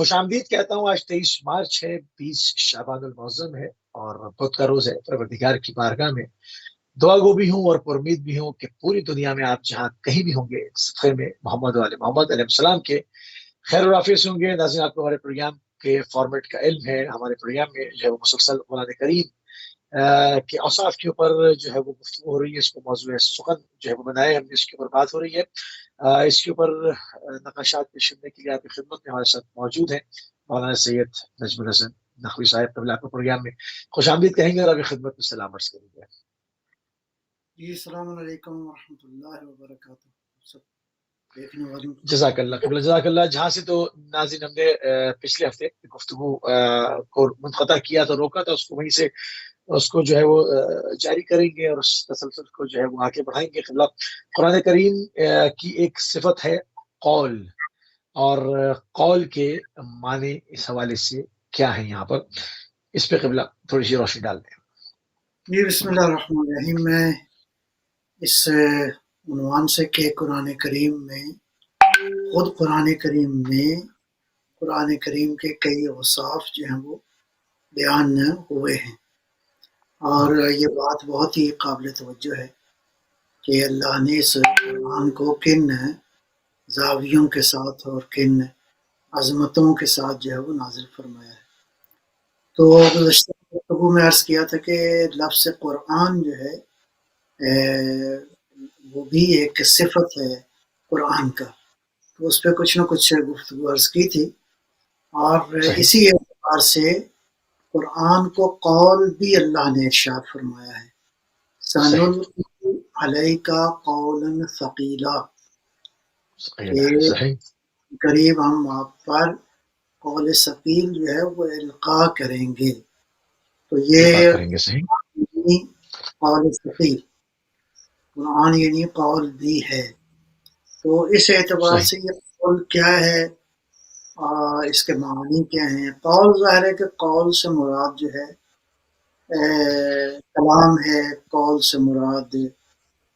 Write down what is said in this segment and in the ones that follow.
خوش آمدید کہتا ہوں. آج 23 مارچ ہے، 20 شعبان المعظم ہے اور بدھ کا روز ہے. پروردگار کی بارگاہ میں دعا گو بھی ہوں اور پرامید بھی ہوں کہ پوری دنیا میں آپ جہاں کہیں بھی ہوں گے صفحے میں محمد والے محمد علیہ السلام کے خیر و عافیت ہوں گے. ناظرین، آپ کو ہمارے پروگرام کے فارمیٹ کا علم ہے. ہمارے پروگرام میں جو ہے وہ مسلسل قرآن کریم کے اوصاف کے اوپر جو ہے وہ گفتگو ہو رہی ہے. اس کو موضوع سخن جو ہے وہ بنائے ہم نے، اس کے اوپر بات ہو رہی ہے. اس کے اوپر نقاشات پیش کرنے کے لیے آپ کی خدمت میں ہمارے ساتھ موجود ہیں مولانا سید نجم الحسن نقوی صاحب. قبل آپ کو پروگرام میں خوش آمدید کہیں گے اور آپ کی خدمت میں سلام عرض کریں گے. جی السلام علیکم ورحمۃ اللہ وبرکاتہ. سب دیکھنے والوں جزاک اللہ قبل جزاک اللہ. جہاں سے تو ناظرین ہم نے پچھلے ہفتے گفتگو کو منقطع کیا تو روکا تھا، اس کو وہیں سے اس کو جو ہے وہ جاری کریں گے اور اس تسلسل کو جو ہے وہ آگے بڑھائیں گے. قبلہ قرآن کریم کی ایک صفت ہے قول، اور قول کے معنی اس حوالے سے کیا ہے یہاں پر، اس پہ قبلہ تھوڑی سی روشنی ڈال دیں. جی بسم اللہ الرحمن الرحیم. میں اس عنوان سے کہ قرآن کریم میں خود قرآن کریم کے کئی اوصاف جو ہیں وہ بیان ہوئے ہیں، اور یہ بات بہت ہی قابل توجہ ہے کہ اللہ نے اس قرآن کو کن زاویوں کے ساتھ اور کن عظمتوں کے ساتھ جو ہے وہ نازل فرمایا ہے. تو گزشتہ گفتگو میں عرض کیا تھا کہ لفظ قرآن جو ہے وہ بھی ایک صفت ہے قرآن کا. تو اس پہ کچھ نہ کچھ گفتگو عرض کی تھی، اور اسی اعتبار سے قرآن کو قول بھی اللہ نے ارشاد فرمایا ہے. سَنُلْقِي عَلَيْكَ قَوْلًا ثَقِيلًا، کہ قریب ہم آپ پر قول ثقیل جو ہے وہ القاء کریں گے. تو یہ قول ثقیل قرآن یعنی قول بھی ہے. تو اس اعتبار سے یہ قول کیا ہے، اس کے معنی کیا ہیں. قول ظاہر ہے کہ قول سے مراد جو ہے کلام ہے، قول سے مراد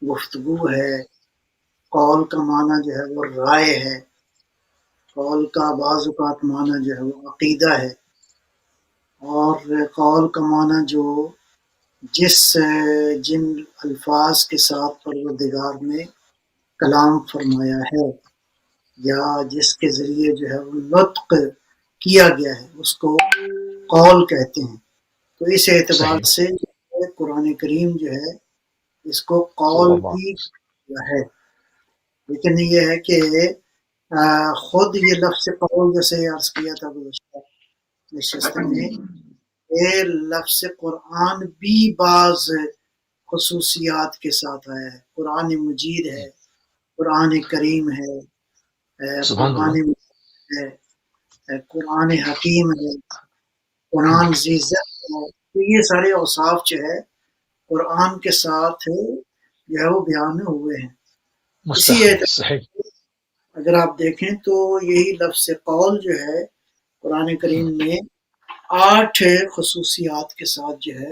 گفتگو ہے، قول کا معنی جو ہے وہ رائے ہے، قول کا بعض اوقات معنی جو ہے وہ عقیدہ ہے، اور قول کا معنی جو جن الفاظ کے ساتھ پروردگار نے کلام فرمایا ہے یا جس کے ذریعے جو ہے وہ نطق کیا گیا ہے اس کو قول کہتے ہیں. تو اس اعتبار سے قرآن کریم جو ہے اس کو قول بھی ہے. لیکن یہ ہے کہ خود یہ لفظ قول جیسے عرض کیا تھا گزشتہ نشست میں، یہ لفظ قرآن بھی بعض خصوصیات کے ساتھ آیا ہے. قرآن مجید ہے، قرآن کریم ہے، قرآن ہے، قرآن حکیم ہے، قرآن عزت ہے. تو یہ سارے اوصاف جو ہے قرآن کے ساتھ جو ہے وہ بیان ہوئے ہیں. اسی اگر آپ دیکھیں تو یہی لفظ قول جو ہے قرآن کریم میں 8 خصوصیات کے ساتھ جو ہے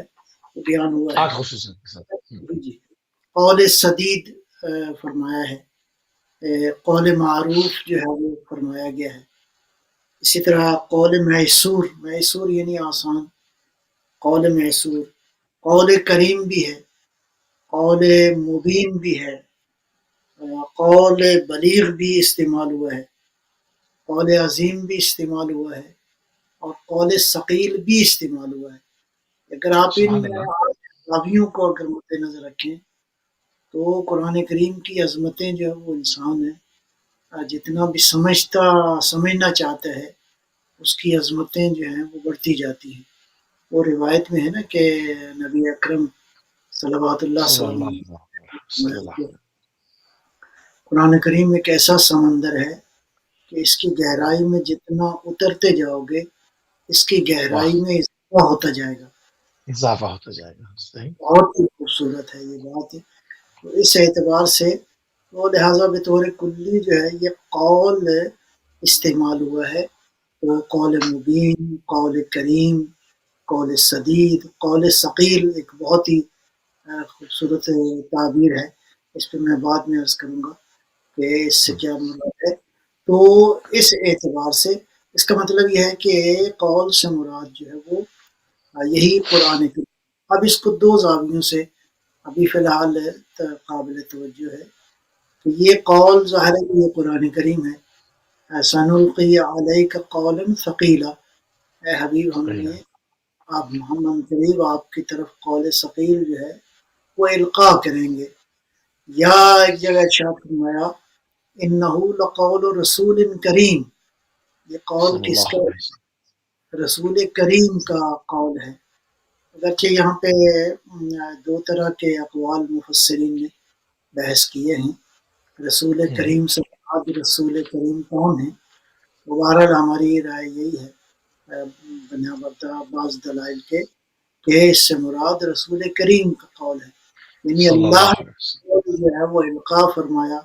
وہ بیان ہوا ہے. 8 خصوصیات کے ساتھ. جی قول سدید فرمایا ہے، قول معروف جو ہے وہ فرمایا گیا ہے. اسی طرح قول میسور یعنی آسان، قول میسور. قول کریم بھی ہے، قول مبین بھی ہے، قول بلیغ بھی استعمال ہوا ہے، قول عظیم بھی استعمال ہوا ہے، اور قول ثقیل بھی استعمال ہوا ہے. اگر آپ ان راویوں کو اگر مد نظر رکھیں تو قرآن کریم کی عظمتیں جو ہے وہ انسان ہے جتنا بھی سمجھنا چاہتا ہے اس کی عظمتیں جو ہیں وہ بڑھتی جاتی ہیں. وہ روایت میں ہے نا کہ نبی اکرم صلوات اللہ قرآن کریم ایک ایسا سمندر ہے کہ اس کی گہرائی میں جتنا اترتے جاؤ گے اس کی گہرائی میں اضافہ ہوتا جائے گا. بہت ہی خوبصورت ہے یہ بات. تو اس اعتبار سے وہ لہٰذا بطور کلی جو ہے یہ قول استعمال ہوا ہے. تو قول مبین، قول کریم، قول سدید، قول ثقیل ایک بہت ہی خوبصورت تعبیر ہے. اس پہ میں بعد میں عرض کروں گا کہ اس سے کیا مراد ہے. تو اس اعتبار سے اس کا مطلب یہ ہے کہ قول سے مراد جو ہے وہ یہی قرآن کریم. اب اس کو دو زاویوں سے ابھی فی الحال قابل توجہ ہے. تو یہ قول ظاہر ہے کہ یہ قرآن کریم ہے. سنلقی علیک قولا ثقیلا، اے حبیب ہم نے آپ محمد قریب آپ کی طرف قول ثقیل جو ہے وہ القاء کریں گے. یا ایک جگہ ارشاد فرمایا انہ لقول رسول کریم، یہ قول صلی کس اللہ کا؟ علیہ وسلم. رسول کریم کا قول ہے. اگرچہ یہاں پہ دو طرح کے اقوال مفسرین نے بحث کیے ہیں. رسول کریم سے مراد رسول کریم کون ہے؟ بہرحال ہماری رائے یہی ہے بنابر بعض دلائل کے کہ اس سے مراد رسول کریم کا قول ہے. یعنی صلی اللہ اللہ علیہ وسلم. نے جو ہے وہ القاء فرمایا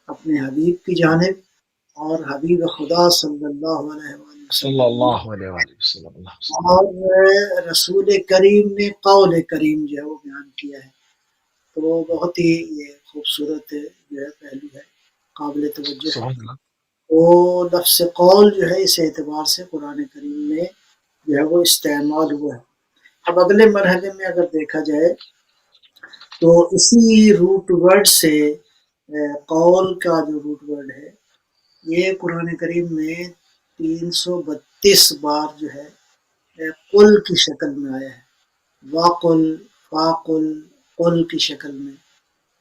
اپنے حبیب کی جانب، اور حبیب خدا صلی اللہ علیہ وآلہ صلی وسلم اللہ علیہ وآلہ وسلم. اللہ وسلم. اور رسول کریم نے قول کریم جو ہے وہ بیان کیا ہے. تو بہت ہی یہ خوبصورت جو ہے پہلو ہے، قابل توجہ ہے. سبحان اللہ. وہ لفظ قول جو ہے اس اعتبار سے قرآن کریم میں جو ہے وہ استعمال ہوا ہے. اب اگلے مرحلے میں اگر دیکھا جائے تو اسی روٹ ورڈ سے قول کا جو روٹ ورڈ ہے یہ قرآن کریم میں 332 بار جو ہے قل کی شکل میں آیا ہے. واقل، فاقل، قل کی شکل میں.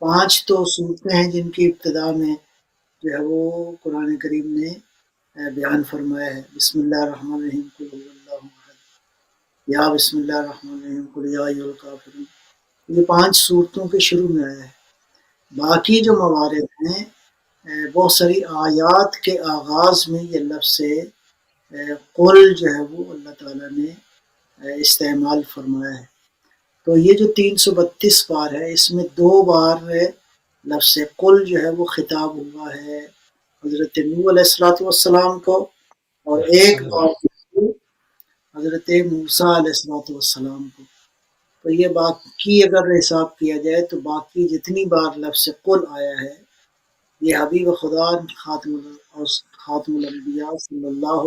5 تو صورتیں ہیں جن کی ابتدا میں جو ہے وہ قرآن کریم نے بیان فرمایا ہے. بسم اللہ الرحمن الرحیم قل هو اللہ احد، یا بسم اللہ الرحمن الرحیم قل یا ایھا الکافرون. یہ 5 صورتوں کے شروع میں آیا ہے. باقی جو موارد ہیں بہت ساری آیات کے آغاز میں یہ لفظ قل جو ہے وہ اللہ تعالیٰ نے استعمال فرمایا ہے. تو یہ جو 332 بار ہے اس میں 2 بار لفظ قل جو ہے وہ خطاب ہوا ہے حضرت نوح علیہ السلام کو، اور ایک بار حضرت موسیٰ علیہ السلام کو. تو یہ باقی اگر حساب کیا جائے تو باقی جتنی بار لفظ قل آیا ہے یہ حبیب خدا خاتم الانبیاء صلی اللہ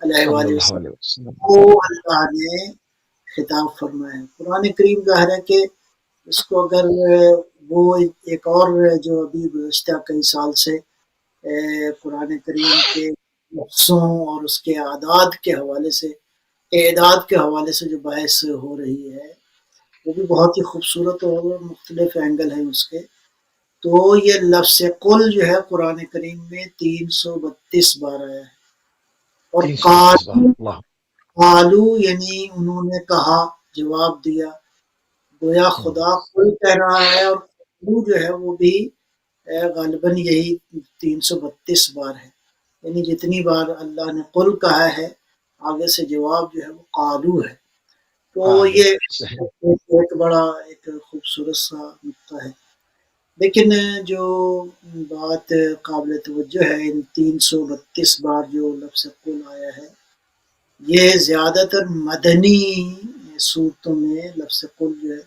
علیہ صلی وآلہ اللہ وسلم علیہ وسلم. کو اللہ نے خطاب فرمایا ہے. قرآن کریم ظاہر ہے کہ اس کو اگر وہ ایک اور جو ابھی گزشتہ کئی سال سے قرآن کریم کے لفظوں اور اس کے اعداد کے حوالے سے جو بحث ہو رہی ہے وہ بھی بہت ہی خوبصورت اور مختلف اینگل ہیں اس کے. تو یہ لفظ قل جو ہے قرآن کریم میں 332 بار آیا ہے. اور 332 بار. اللہ. قالو یعنی انہوں نے کہا، جواب دیا. گویا خدا قل کہہ رہا ہے، اور قالو جو ہے وہ بھی غالباً یہی 332 بار ہے. یعنی جتنی بار اللہ نے قل کہا ہے آگے سے جواب جو ہے وہ قالو ہے. تو یہ ایک بڑا ایک خوبصورت سا نقطہ ہے. لیکن جو بات قابل توجہ ہے ان 332 بار جو لفظ قل آیا ہے یہ زیادہ تر مدنی صورتوں میں لفظ قل جو ہے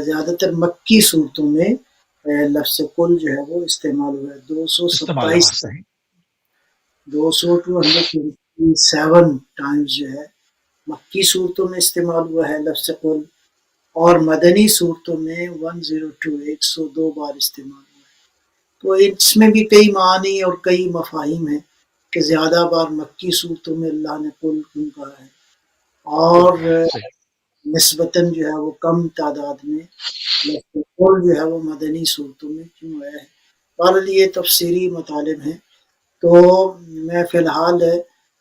زیادہ تر مکی صورتوں میں لفظ قل جو ہے وہ استعمال ہوا ہے. 227 ٹائمز جو ہے مکی صورتوں میں استعمال ہوا ہے لفظ قل، اور مدنی صورتوں میں 102 بار استعمال ہوا ہے. تو اس میں بھی کئی معانی اور کئی مفاہیم ہیں کہ زیادہ بار مکی صورتوں میں اللہ نے قل کیوں کہا ہے اور نسبتاً جو ہے وہ کم تعداد میں قل جو ہے وہ مدنی صورتوں میں کیوں آیا ہے. بہرحال یہ تفسیری مطالب ہیں. تو میں فی الحال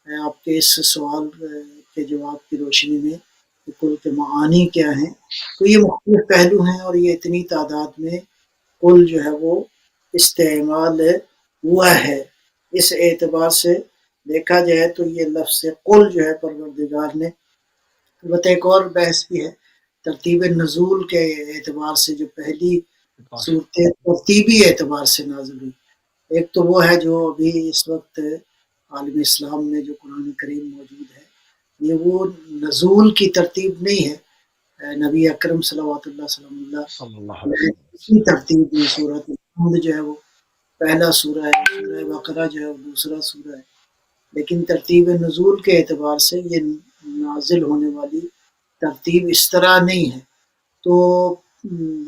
آپ کے اس سوال کے جواب کی روشنی میں قل کے معانی کیا ہیں، تو یہ مختلف پہلو ہیں اور یہ اتنی تعداد میں قل جو ہے وہ استعمال ہوا ہے. اس اعتبار سے دیکھا جائے تو یہ لفظ قل جو ہے پروردگار نے، البتہ ایک اور بحث بھی ہے ترتیب نزول کے اعتبار سے جو پہلی صورتیں ترتیبی اعتبار سے نازل ہوئی. ایک تو وہ ہے جو ابھی اس وقت عالم اسلام میں جو قرآن کریم موجود ہے یہ وہ نزول کی ترتیب نہیں ہے. نبی اکرم صلوات اللہ علیہ کی ترتیب میں سورۃ الحمد جو ہے وہ پہلا سورہ ہے، سورہ بقرہ جو ہے وہ دوسرا سورہ ہے، لیکن ترتیب نزول کے اعتبار سے یہ نازل ہونے والی ترتیب اس طرح نہیں ہے. تو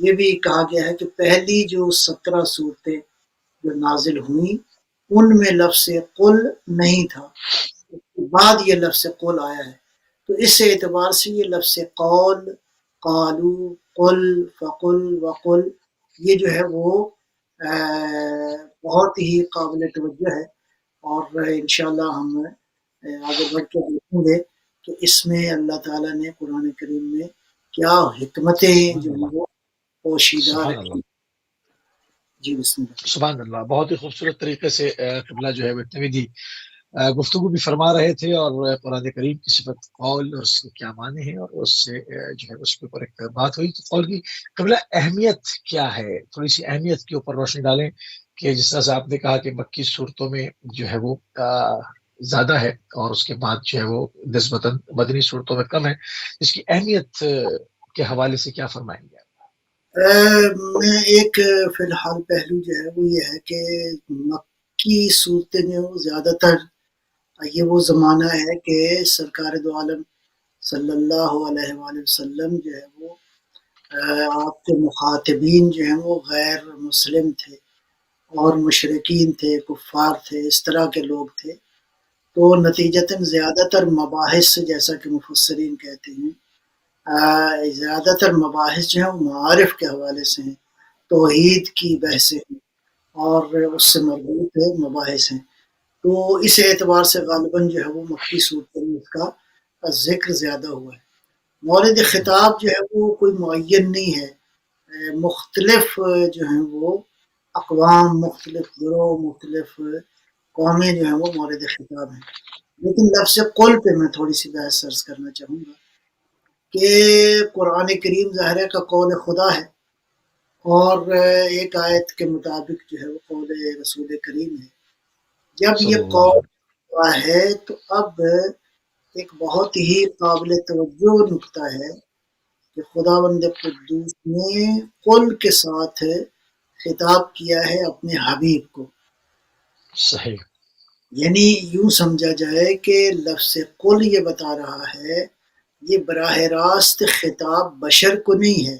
یہ بھی کہا گیا ہے کہ پہلی جو 17 صورتیں جو نازل ہوئیں ان میں لفظ قل نہیں تھا، اس کے بعد یہ لفظ قل آیا ہے. تو اس اعتبار سے یہ لفظ قول، قالو، قل، فقل، وقل، یہ جو ہے وہ بہت ہی قابل توجہ ہے. اور انشاءاللہ ہم آگے بڑھ کے دیکھیں گے کہ اس میں اللہ تعالیٰ نے قرآن کریم میں کیا حکمتیں جو ہیں وہ پوشیدہ سبحان اللہ. رکھی. جی بسم اللہ. سبحان اللہ. بہت ہی خوبصورت طریقے سے قبلہ جو ہے وہ اتنی گفتگو بھی فرما رہے تھے، اور قرآن کریم کی صفت قول اور اس کے کیا معنی ہیں، اور اس سے جو ہے اس کے اوپر ایک بات ہوئی. تو قول کی قبلہ اہمیت کیا ہے، تھوڑی سی اہمیت کے اوپر روشنی ڈالیں کہ جس طرح سے آپ نے کہا کہ مکی صورتوں میں جو ہے وہ زیادہ ہے، اور اس کے بعد جو ہے وہ نسبتاً مدنی صورتوں میں کم ہے. اس کی اہمیت کے حوالے سے کیا فرمائیں گے؟ میں ایک فی الحال پہلو جو ہے وہ یہ ہے کہ مکی صورتیں جو زیادہ تر یہ وہ زمانہ ہے کہ سرکار دو عالم صلی اللہ علیہ وآلہ وسلم جو ہے وہ آپ کے مخاطبین جو ہیں وہ غیر مسلم تھے اور مشرکین تھے، کفار تھے، اس طرح کے لوگ تھے. تو نتیجتاً زیادہ تر مباحث جیسا کہ مفسرین کہتے ہیں زیادہ تر مباحث جو ہیں وہ معارف کے حوالے سے ہیں، توحید کی بحثیں ہیں اور اس سے مربوط مباحث ہیں. تو اس اعتبار سے غالباً جو ہے وہ مکی صورتوں میں اس کا ذکر زیادہ ہوا ہے. مورد خطاب جو ہے وہ کوئی معین نہیں ہے، مختلف جو ہیں وہ اقوام، مختلف گروہ، مختلف قومیں جو ہیں وہ مورد خطاب ہیں. لیکن لفظ قل پہ میں تھوڑی سی بحث سرز کرنا چاہوں گا کہ قرآن کریم ظاہر کا قول خدا ہے، اور ایک آیت کے مطابق جو ہے وہ قول رسول کریم ہے. جب صلی یہ اللہ قول خدا ہے تو اب ایک بہت ہی قابل توجہ نکتہ ہے کہ خداوند قدوس نے قل کے ساتھ خطاب کیا ہے اپنے حبیب کو. صحیح. یعنی یوں سمجھا جائے کہ لفظ قل یہ بتا رہا ہے یہ براہ راست خطاب بشر کو نہیں ہے،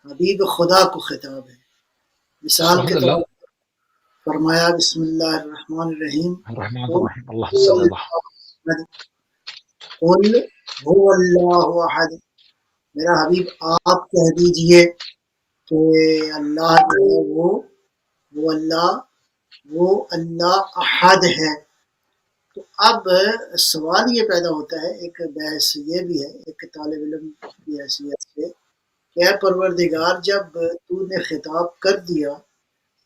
حبیب خدا کو خطاب ہے. مثال کے سبحان طور اللہ. پر فرمایا بسم اللہ الرحمن الرحیم الرحمن قل الرحیم. اللہ صلی اللہ. قل هو اللہ احد. میرا حبیب آپ کہہ دیجئے کہ اللہ جو ہے وہ اللہ احد ہے. تو اب سوال یہ پیدا ہوتا ہے، ایک بحث یہ بھی ہے ایک طالب علم کی حیثیت سے، کہ اے پروردگار جب تو نے خطاب کر دیا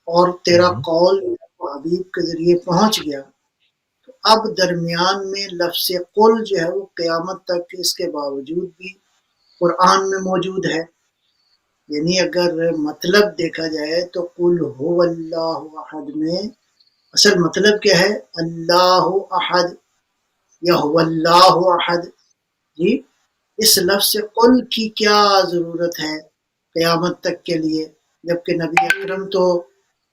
اور تیرا قول حبیب کے ذریعے پہنچ گیا، تو اب درمیان میں لفظ قل جو ہے وہ قیامت تک اس کے باوجود بھی قرآن میں موجود ہے. یعنی اگر مطلب دیکھا جائے تو قل هو اللہ احد میں اصل مطلب کیا ہے؟ اللہ احد یا هو اللہ احد. جی اس لفظ قل کی کیا ضرورت ہے قیامت تک کے لیے، جبکہ نبی اکرم تو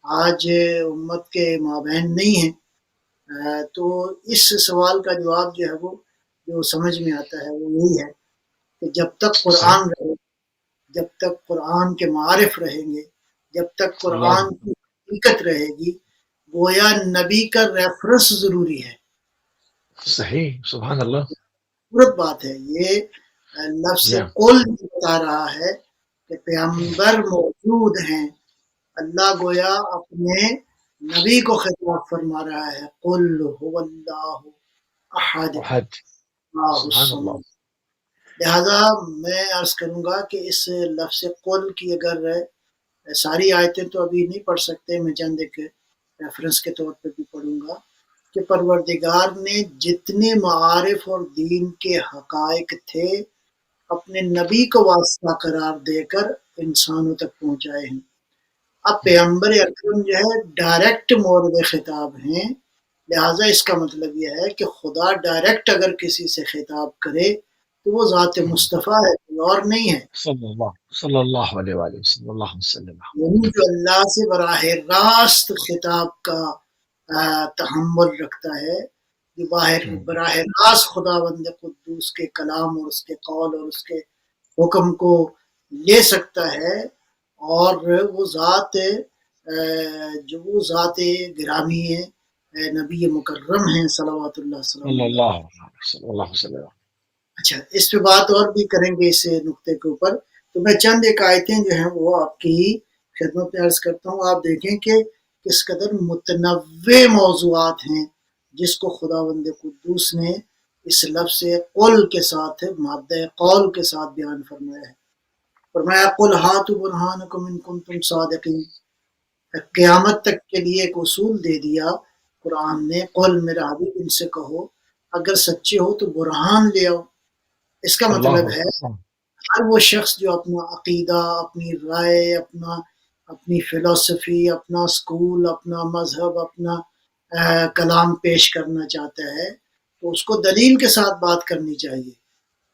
آج امت کے مابین نہیں ہیں. تو اس سوال کا جواب جو ہے وہ جو سمجھ میں آتا ہے وہ یہی ہے کہ جب تک صحیح. قرآن رہے، جب تک قرآن کے معارف رہیں گے، جب تک اللہ. قرآن کی حقیقت رہے گی، گویا نبی کا ریفرنس ضروری ہے. صحیح. سبحان اللہ. خوبصورت بات ہے یہ. لفظ قل بتا رہا ہے کہ پیغمبر موجود ہیں. اللہ گویا اپنے نبی کو خطاب فرما رہا ہے قل هو اللہ احد احد. اللہ سبحان اللہ. الصمد. لہذا میں عرض کروں گا کہ اس لفظ قل کی اگر ساری آیتیں تو ابھی نہیں پڑھ سکتے، میں چند ایک ریفرنس کے طور پہ بھی پڑھوں گا کہ پروردگار نے جتنے معارف اور دین کے حقائق تھے اپنے نبی کو واسطہ قرار دے کر انسانوں تک پہنچائے ہیں. اب پیغمبر اکرم جو ہے ڈائریکٹ مورد خطاب ہیں، لہٰذا اس کا مطلب یہ ہے کہ خدا ڈائریکٹ اگر کسی سے خطاب کرے تو وہ ذات مصطفیٰ ہے، کوئی اور نہیں ہے. صلی اللہ علیہ وآلہ وسلم. اللہ وسلم. یعنی جو اللہ سے براہ راست خطاب کا تحمل رکھتا ہے جو براہ راست خداوند قدوس کے کلام اور اس کے قول اور اس کے حکم کو لے سکتا ہے، اور وہ ذات جو وہ ذات گرامی ہے، نبی مکرم ہیں صلوات اللہ وسلم علیہ۔ اچھا، اس پہ بات اور بھی کریں گے اس نقطے کے اوپر، تو میں چند ایک آیتیں جو ہیں وہ آپ کی خدمت میں عرض کرتا ہوں۔ آپ دیکھیں کہ کس قدر متنوع موضوعات ہیں جس کو خداوند قدوس نے اس لفظ قل کے ساتھ، مادہ قول کے ساتھ بیان فرمایا ہے۔ فرمایا قل ہاتوا برہانکم ان کنتم صادقین، قیامت تک کے لیے ایک اصول دے دیا قرآن نے، قل میرا حبیب ان سے کہو اگر سچے ہو تو برہان لے آؤ۔ اس کا مطلب ہے ہر وہ شخص جو اپنا عقیدہ، اپنی رائے، اپنی فلسفی، اپنا سکول، اپنا مذہب، اپنا کلام پیش کرنا چاہتا ہے تو اس کو دلیل کے ساتھ بات کرنی چاہیے۔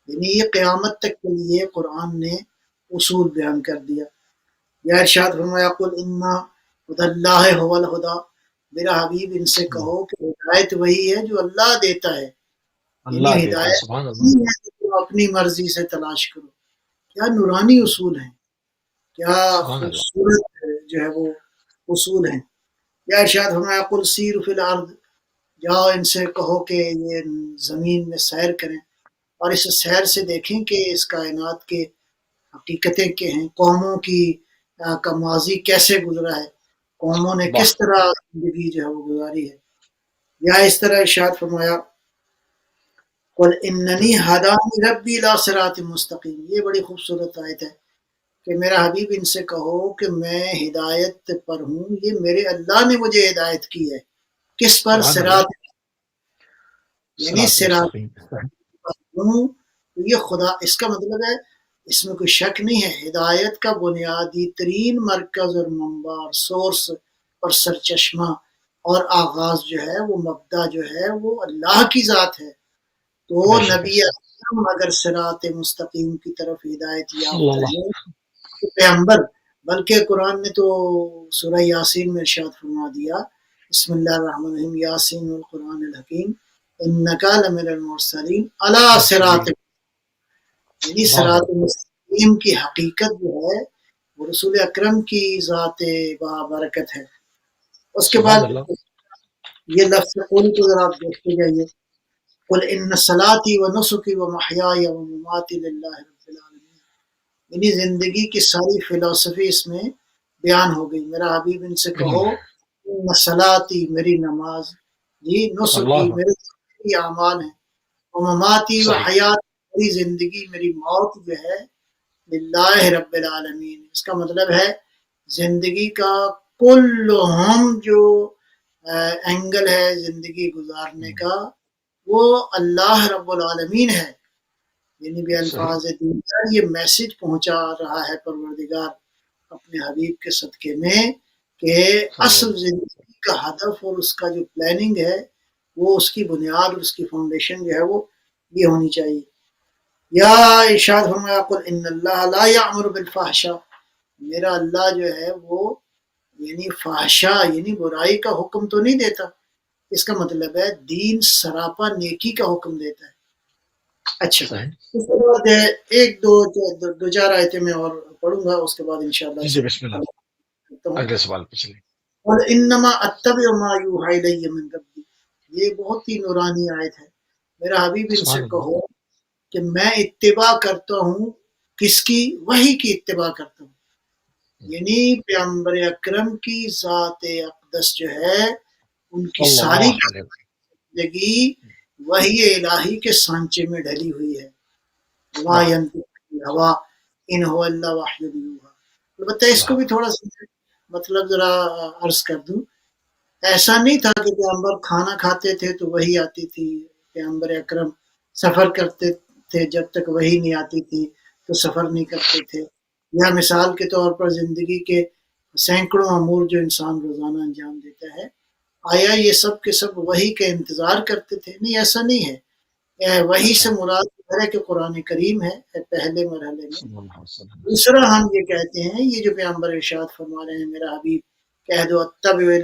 یعنی یہ قیامت تک کے لیے قرآن نے اصول بیان کر دیا۔ یا ارشاد فرمایا قل ان ہدی اللہ هو الہدی، میرا حبیب ان سے کہو کہ ہدایت وہی ہے جو اللہ دیتا ہے، یعنی ہدایت نہیں ہے جو اپنی مرضی سے تلاش کرو۔ کیا نورانی اصول ہیں، کیا خوبصورت جو ہے وہ اصول ہیں۔ یا ارشاد فرمایا قل سیروا فی الارض، جاؤ ان سے کہو کہ یہ زمین میں سیر کریں اور اس سیر سے دیکھیں کہ اس کائنات کے حقیقتیں کیا ہیں، قوموں کا ماضی کیسے گزرا ہے، قوموں نے کس طرح زندگی جو ہے وہ گزاری ہے۔ یا اس طرح ارشاد فرمایا قل اننی ہدانی ربی الی صراط مستقیم، یہ بڑی خوبصورت آیت ہے کہ میرا حبیب ان سے کہو کہ میں ہدایت پر ہوں، یہ میرے اللہ نے مجھے ہدایت کی ہے۔ کس پر؟ صراط، یعنی صراط ہوں تو یہ خدا، اس کا مطلب ہے اس میں کوئی شک نہیں ہے، ہدایت کا بنیادی ترین مرکز اور منبع اور سورس اور سرچشمہ اور آغاز جو ہے وہ مبدا جو ہے وہ اللہ کی ذات ہے۔ تو نبی اکرم اگر صراط مستقیم کی طرف ہدایت یافتہ ہے تو پیغمبر، بلکہ قرآن نے تو سورہ یاسین میں ارشاد فرما دیا بسم اللہ الرحمن الرحیم یاسین والقرآن الحکیم انک لمن المرسلین علی صراط، یعنی صراط مستقیم کی حقیقت جو ہے وہ رسول اکرم کی ذات بابرکت ہے۔ اس کے بعد یہ لفظ قل کو ذرا آپ دیکھتے جائیے، قل ان صلاتی و نسکی و محیای و مماتی للہ رب العالمین، یعنی زندگی کی ساری فلسفی اس میں بیان ہو گئی۔ میرا حبیب ان سے کہو ان صلاتی میری نماز، جی، نسکی میرے اعمال ہیں، و مماتی و حیات میری زندگی، میری موت جو ہے للہ رب العالمین، اس کا مطلب ہے زندگی کا کل جو اینگل ہے زندگی گزارنے کا وہ اللہ رب العالمین ہے۔ یعنی بھی الفاظ دیگر یہ میسج پہنچا رہا ہے پروردگار اپنے حبیب کے صدقے میں کہ اصل زندگی کا ہدف اور اس کا جو پلاننگ ہے وہ اس کی بنیاد اور اس کی فاؤنڈیشن جو ہے وہ یہ ہونی چاہیے۔ یا ارشاد فرمایا قل ان اللہ لا یأمر بالفحشاء، میرا اللہ جو ہے وہ یعنی فحشا یعنی برائی کا حکم تو نہیں دیتا، اس کا مطلب ہے دین سراپا نیکی کا حکم دیتا ہے۔ اچھا، اس کے بعد ایک دو چار آیتیں میں اور پڑھوں گا، اس کے بعد انشاءاللہ بسم اللہ اگلے سوال پہ چلیں۔ اور انما اتبع ما یوحی الی من ربی، یہ بہت ہی نورانی آیت ہے۔ میرا حبیب ان سے کہو کہ میں اتباع کرتا ہوں، کس کی؟ وحی کی اتباع کرتا ہوں، یعنی پیغمبر اکرم کی ذات اقدس جو ہے ان کی ساری زندگی وحی الہی کے سانچے میں ڈھلی ہوئی ہے۔ وما ينطق عن الهوى ان هو الا وحی یوحی۔ البتہ اس کو بھی تھوڑا سا مطلب ذرا عرض کر دوں، ایسا نہیں تھا کہ پیغمبر کھانا کھاتے تھے تو وحی آتی تھی، پیغمبر اکرم سفر کرتے تھے جب تک وحی نہیں آتی تھی تو سفر نہیں کرتے تھے، یا مثال کے طور پر زندگی کے سینکڑوں امور جو انسان روزانہ انجام دیتا ہے، آیا یہ سب کے سب وحی کا انتظار کرتے تھے؟ نہیں، ایسا نہیں ہے۔ وحی سے مراد ہے کہ قرآن کریم ہے پہلے مرحلے میں۔ دوسرا ہم یہ کہتے ہیں یہ جو پیغمبر ارشاد فرما رہے ہیں میرا حبیب کہہ دو اتبع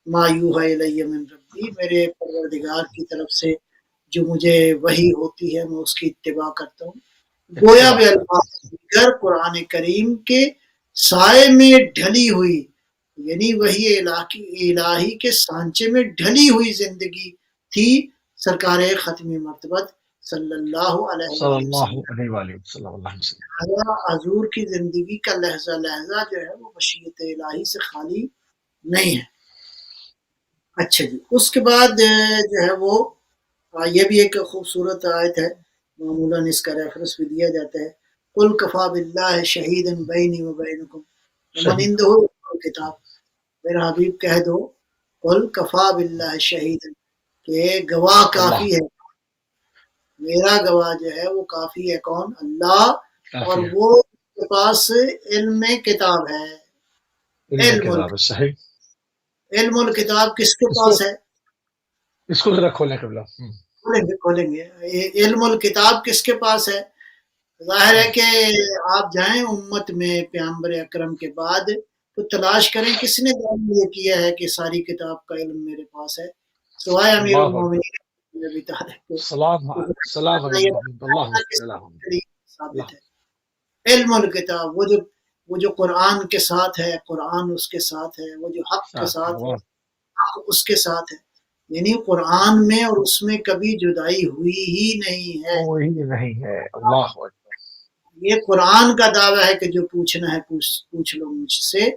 ما یوحی الی من ربی، میرے پروردگار کی طرف سے جو مجھے وحی ہوتی ہے میں اس کی اتباع کرتا ہوں. گویا اتباع بھی کرتا الفاظ ہوں. دیگر قرآن کریم کے سائے میں ڈھلی ہوئی، یعنی وہی الہی کے سانچے میں ڈھلی ہوئی زندگی تھی سرکار ختم مرتبت صلی اللہ علیہ صلی وآلہ اللہ وسلم. علیہ وآلہ وسلم. حضور کی زندگی کا لہجہ لہجہ جو ہے وہ مشیت الہی سے خالی نہیں ہے. اچھا جی، اس کے بعد جو ہے وہ یہ بھی ایک خوبصورت آیت ہے، معمولاً اس کا ریفرنس بھی دیا جاتا ہے. قل کفا باللہ شہیدا بینی و بینکم ومن شہید. عنده کتاب. میرا حبیب کہہ دو قل کفا باللہ شہیدا، کہ گواہ اللہ کافی ہے، میرا گواہ جو ہے وہ کافی ہے. کون؟ اللہ. اور کافی ہے. وہ کے پاس علم کتاب ہے. علم علم کتاب ہے. صحیح. علم الکتاب کس کے اس کو پاس ہے؟ اس کو ذرا کھولیں قبلہ. کھولیں گے. علم الکتاب کس کے پاس ہے؟ ظاہر ہے کہ آپ جائیں امت میں پیغمبر اکرم کے بعد تو تلاش کریں کس نے دعویٰ یہ کیا ہے کہ ساری کتاب کا علم میرے پاس ہے، سوائے امیر اللہ اکبر. المومنین نبی طارق کے. سلام سلام علی محمد. اللہ ثابت اللہ. ہے علم الکتاب، وہ جو قرآن کے ساتھ ہے، قرآن اس کے ساتھ ہے، وہ جو حق کے ساتھ ہے، حق اس کے ساتھ ہے. یعنی قرآن میں اور اس میں کبھی جدائی ہوئی ہی نہیں ہے. وہی نہیں ہے. اللہ اکبر. یہ قرآن کا دعویٰ ہے کہ جو پوچھنا ہے پوچھ لو مجھ سے،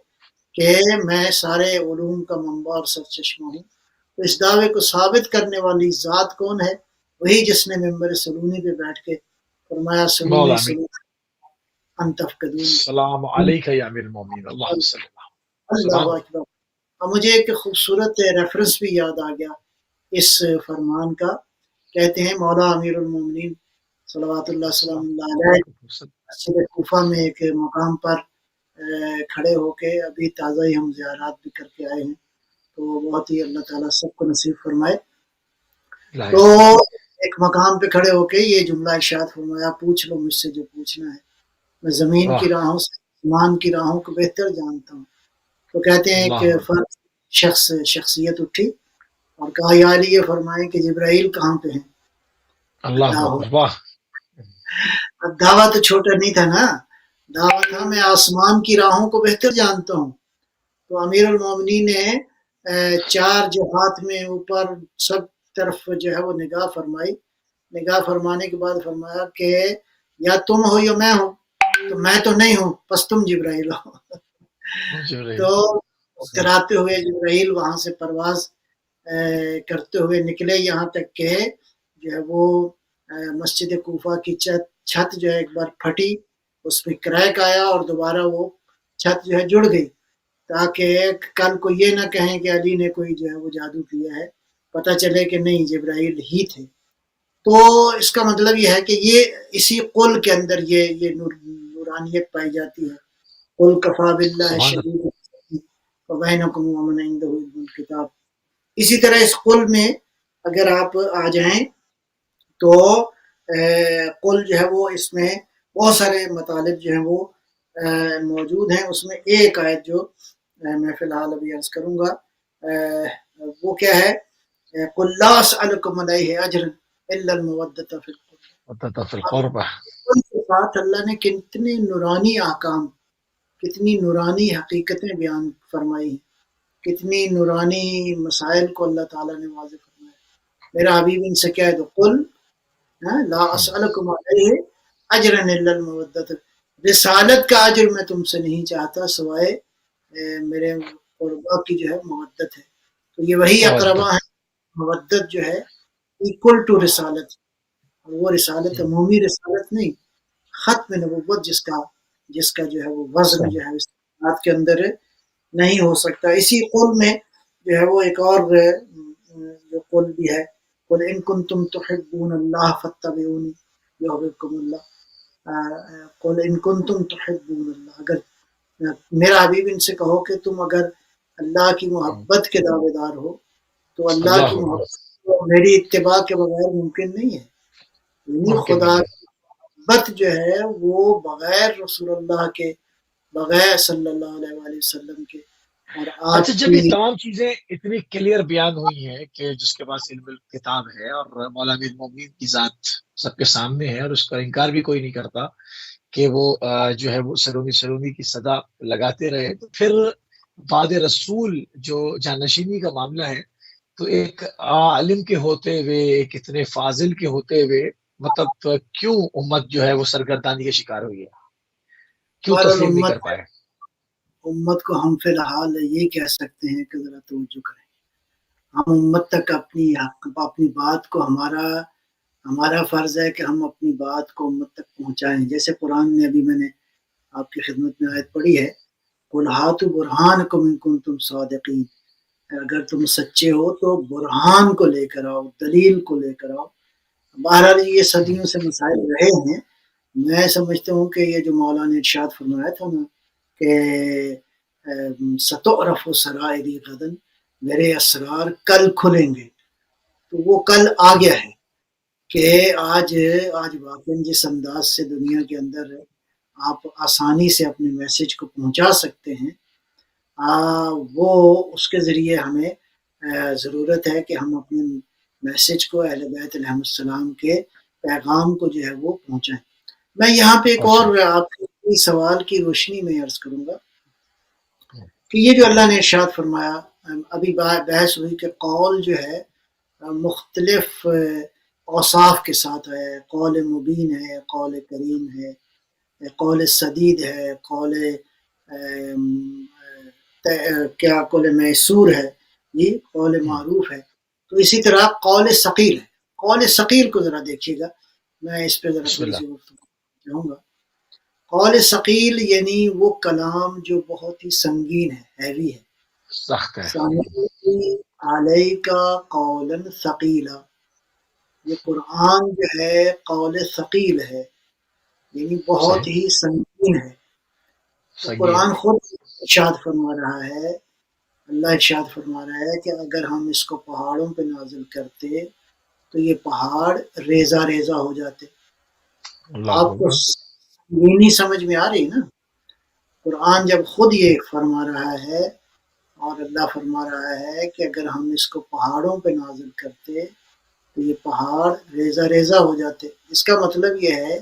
کہ میں سارے علوم کا منبع اور سرچشمہ ہوں. تو اس دعوے کو ثابت کرنے والی ذات کون ہے؟ وہی جس نے ممبر سلونی پہ بیٹھ کے فرمایا سلونی مولا سلونی انتفقدون. السلام علیکہ یا امیر المومنین. اللہ صلی اللہ. اللہ سلام. اکبر. اور مجھے ایک خوبصورت ریفرنس بھی یاد آ گیا اس فرمان کا. کہتے ہیں مولا امیر المومنین صلوات اللہ سلام اللہ علیہ مسجد کوفہ میں ایک مقام پر کھڑے ہو کے، ابھی تازہ ہی ہم زیارات بھی کر کے آئے ہیں، تو بہت ہی اللہ تعالیٰ سب کو نصیب فرمائے. تو ایک مقام پہ کھڑے ہو کے یہ جملہ ارشاد فرمایا، پوچھ لو مجھ سے جو پوچھنا ہے، میں زمین کی راہوں سے آسمان کی راہوں کو بہتر جانتا ہوں. تو کہتے ہیں کہ اللہ فرد شخصیت اٹھی اور کہا یا علی یہ فرمائیں کہ جبرائیل کہاں پہ ہیں. اللہ اللہ ہو. اکبر. واہ. اب دعویٰ تو چھوٹا نہیں تھا نا، دعویٰ تھا میں آسمان کی راہوں کو بہتر جانتا ہوں. تو امیر المومنین نے چار جہات میں اوپر سب طرف جو ہے وہ نگاہ فرمائی. نگاہ فرمانے کے بعد فرمایا کہ یا تم ہو یا میں ہوں. تو میں تو نہیں ہوں، بس تم جبرائیل ہو. تو کراتے ہوئے جبرائیل وہاں سے پرواز کرتے ہوئے نکلے، یہاں تک کہ جو ہے وہ مسجد کوفہ کی چھت جو ہے ایک بار پھٹی، اس میں کریک آیا اور دوبارہ وہ چھت جو ہے جڑ گئی، تاکہ کل کو یہ نہ کہیں کہ علی نے کوئی جو ہے وہ جادو کیا ہے، پتہ چلے کہ نہیں جبرائیل ہی تھے. تو اس کا مطلب یہ ہے کہ یہ اسی قل کے اندر یہ نورانیت پائی جاتی ہے. قل کفا باللہ شہید وبینکم ومن عنده علم الکتاب. اسی طرح اس قل میں اگر آپ آ جائیں تو قل جو ہے وہ اس میں بہت سارے مطالب جو ہیں وہ موجود ہیں. اس میں ایک آیت جو میں فی الحال ابھی عرض کروں گا وہ کیا ہے؟ قل لا اسألکم علیہ اجر الا المودۃ فی القربہ. القربى. کے ساتھ اللہ نے کتنے نورانی احکام، کتنی نورانی حقیقتیں بیان فرمائی، کتنی نورانی مسائل کو اللہ تعالیٰ نے واضح فرمایا. میرا حبیب ان سے کہہ دو قل لا اسألکم علیہ اجرا الا المودۃ، رسالت کا اجر میں تم سے نہیں چاہتا سوائے میرے قربا کی جو ہے مودت ہے. تو یہ وہی اقربا ہے. مودت جو ہے ایکول ٹو رسالت، اور وہ رسالت عمومی رسالت نہیں، ختم نبوت جس کا جو ہے وہ وزن جو ہے اس بات کے اندر نہیں ہو سکتا. اسی قل میں جو ہے وہ ایک اور جو قل بھی ہے، قل ان کنتم تحبون اللہ فاتبعونی یحببکم اللہ. قل ان کنتم تحبون اللہ، اگر میرا حبیب ان سے کہو کہ تم اگر اللہ کی محبت کے دعوے دار ہو تو اللہ کی محبت میری اتباع کے بغیر ممکن نہیں ہے. یعنی خدا کی محبت جو ہے وہ بغیر رسول اللہ کے، بغیر صلی اللہ علیہ وآلہ وسلم کے اور آج اچھا، جب کی یہ تمام چیزیں اتنی کلیئر بیان ہوئی ہیں کہ جس کے پاس علم کتاب ہے اور مولا امیر المومنین کی ذات سب کے سامنے ہے اور اس کا انکار بھی کوئی نہیں کرتا کہ وہ جو ہے وہ سرونی سرونی کی صدا لگاتے رہے، تو پھر بعد رسول جو جانشینی کا معاملہ ہے، تو ایک عالم کے ہوتے ہوئے، ایک اتنے فاضل کے ہوتے ہوئے، مطلب کیوں امت جو ہے وہ سرگردانی کا شکار ہوئی ہے، کیوں بہرحال تسلیم نہیں کر پائے؟ امت کو ہم فی الحال یہ کہہ سکتے ہیں کہ ذرا توجہ کریں. ہم امت تک اپنی بات کو ہمارا فرض ہے کہ ہم اپنی بات کو امت تک پہنچائیں. جیسے قرآن میں ابھی میں نے آپ کی خدمت میں آیت پڑھی ہے، قُلْ هَاتُوا بُرْهَانَكُمْ إِن كُنتُمْ صَادِقِينَ، اگر تم سچے ہو تو برہان کو لے کر آؤ، دلیل کو لے کر آؤ. بہرحال یہ صدیوں سے مسائل رہے ہیں. میں سمجھتا ہوں کہ یہ جو مولانا نے ارشاد فرمایا تھا نا کہ سَتُعْرَفُ سَرَائِرِ غَدًا، میرے اسرار کل کھلیں گے، تو وہ کل آ گیا ہے کہ آج واقعی جس انداز سے دنیا کے اندر آپ آسانی سے اپنے میسج کو پہنچا سکتے ہیں، وہ اس کے ذریعے ہمیں ضرورت ہے کہ ہم اپنے میسج کو اہل بیت علیہ السلام کے پیغام کو جو ہے وہ پہنچائیں. میں یہاں پہ ایک اور آپ کے سوال کی روشنی میں عرض کروں گا کہ یہ جو اللہ نے ارشاد فرمایا، ابھی بحث ہوئی کہ قول جو ہے مختلف اوصاف کے ساتھ ہے، قول مبین ہے، قول کریم ہے، قول سدید ہے، کیا قول میسور ہے، یہ قول معروف ہے. تو اسی طرح قول ثقیل ہے. قول ثقیل کو ذرا دیکھیے گا، میں اس پہ ذرا بسم تھوڑی اللہ. سی گفتگو چاہوں گا. قول ثقیل یعنی وہ کلام جو بہت ہی سنگین ہے، ہیوی ہے. سخت ہے. سَنُلْقِي عَلَيْكَ قَوْلًا ثَقِيلًا، یہ قرآن جو ہے قول ثقیل ہے، یعنی بہت صحیح. ہی سنگین ہے. تو سنگین. قرآن خود ارشاد فرما رہا ہے، اللہ ارشاد فرما رہا ہے کہ اگر ہم اس کو پہاڑوں پہ نازل کرتے تو یہ پہاڑ ریزہ ریزہ ہو جاتے. اللہ آپ کو اکبر. سنگینی سمجھ میں آ رہی نا؟ قرآن جب خود یہ فرما رہا ہے اور اللہ فرما رہا ہے کہ اگر ہم اس کو پہاڑوں پہ نازل کرتے تو یہ پہاڑ ریزہ ریزہ ہو جاتے. اس کا مطلب یہ ہے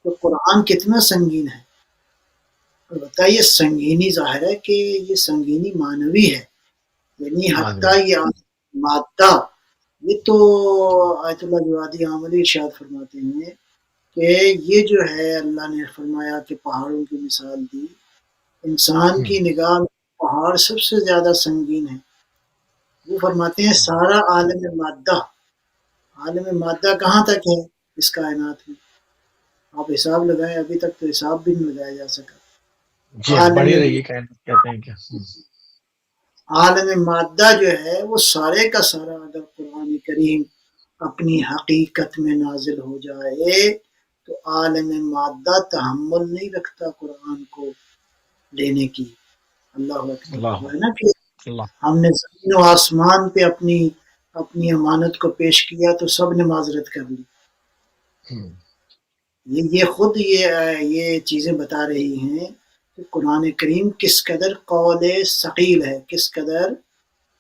کہ قرآن کتنا سنگین ہے. بتائیے، سنگینی ظاہر ہے کہ یہ سنگینی معنوی ہے، یعنی حتیٰ یہ مادہ. یہ تو آیت اللہ جوادی عاملی ارشاد فرماتے ہیں کہ یہ جو ہے اللہ نے فرمایا کہ پہاڑوں کی مثال دی، انسان کی نگاہ میں پہاڑ سب سے زیادہ سنگین ہے. وہ فرماتے ہیں سارا عالم مادہ کہاں تک ہے اس کائنات میں؟ آپ حساب لگائیں، ابھی تک تو حساب بھی نہیں لگایا جا سکا. جی ہاں، بڑی رہی کہتے ہیں کہ عالم مادہ جو ہے وہ سارے کا سارا اگر قرآن کریم اپنی حقیقت میں نازل ہو جائے تو عالم مادہ تحمل نہیں رکھتا قرآن کو لینے کی. اللہ اکبر. اللہ ہے نا کہ اللہ. ہم نے زمین و آسمان پہ اپنی امانت کو پیش کیا تو سب نے معذرت کر لی. یہ خود یہ چیزیں بتا رہی ہیں کہ قرآن کریم کس قدر قول ثقیل ہے، کس قدر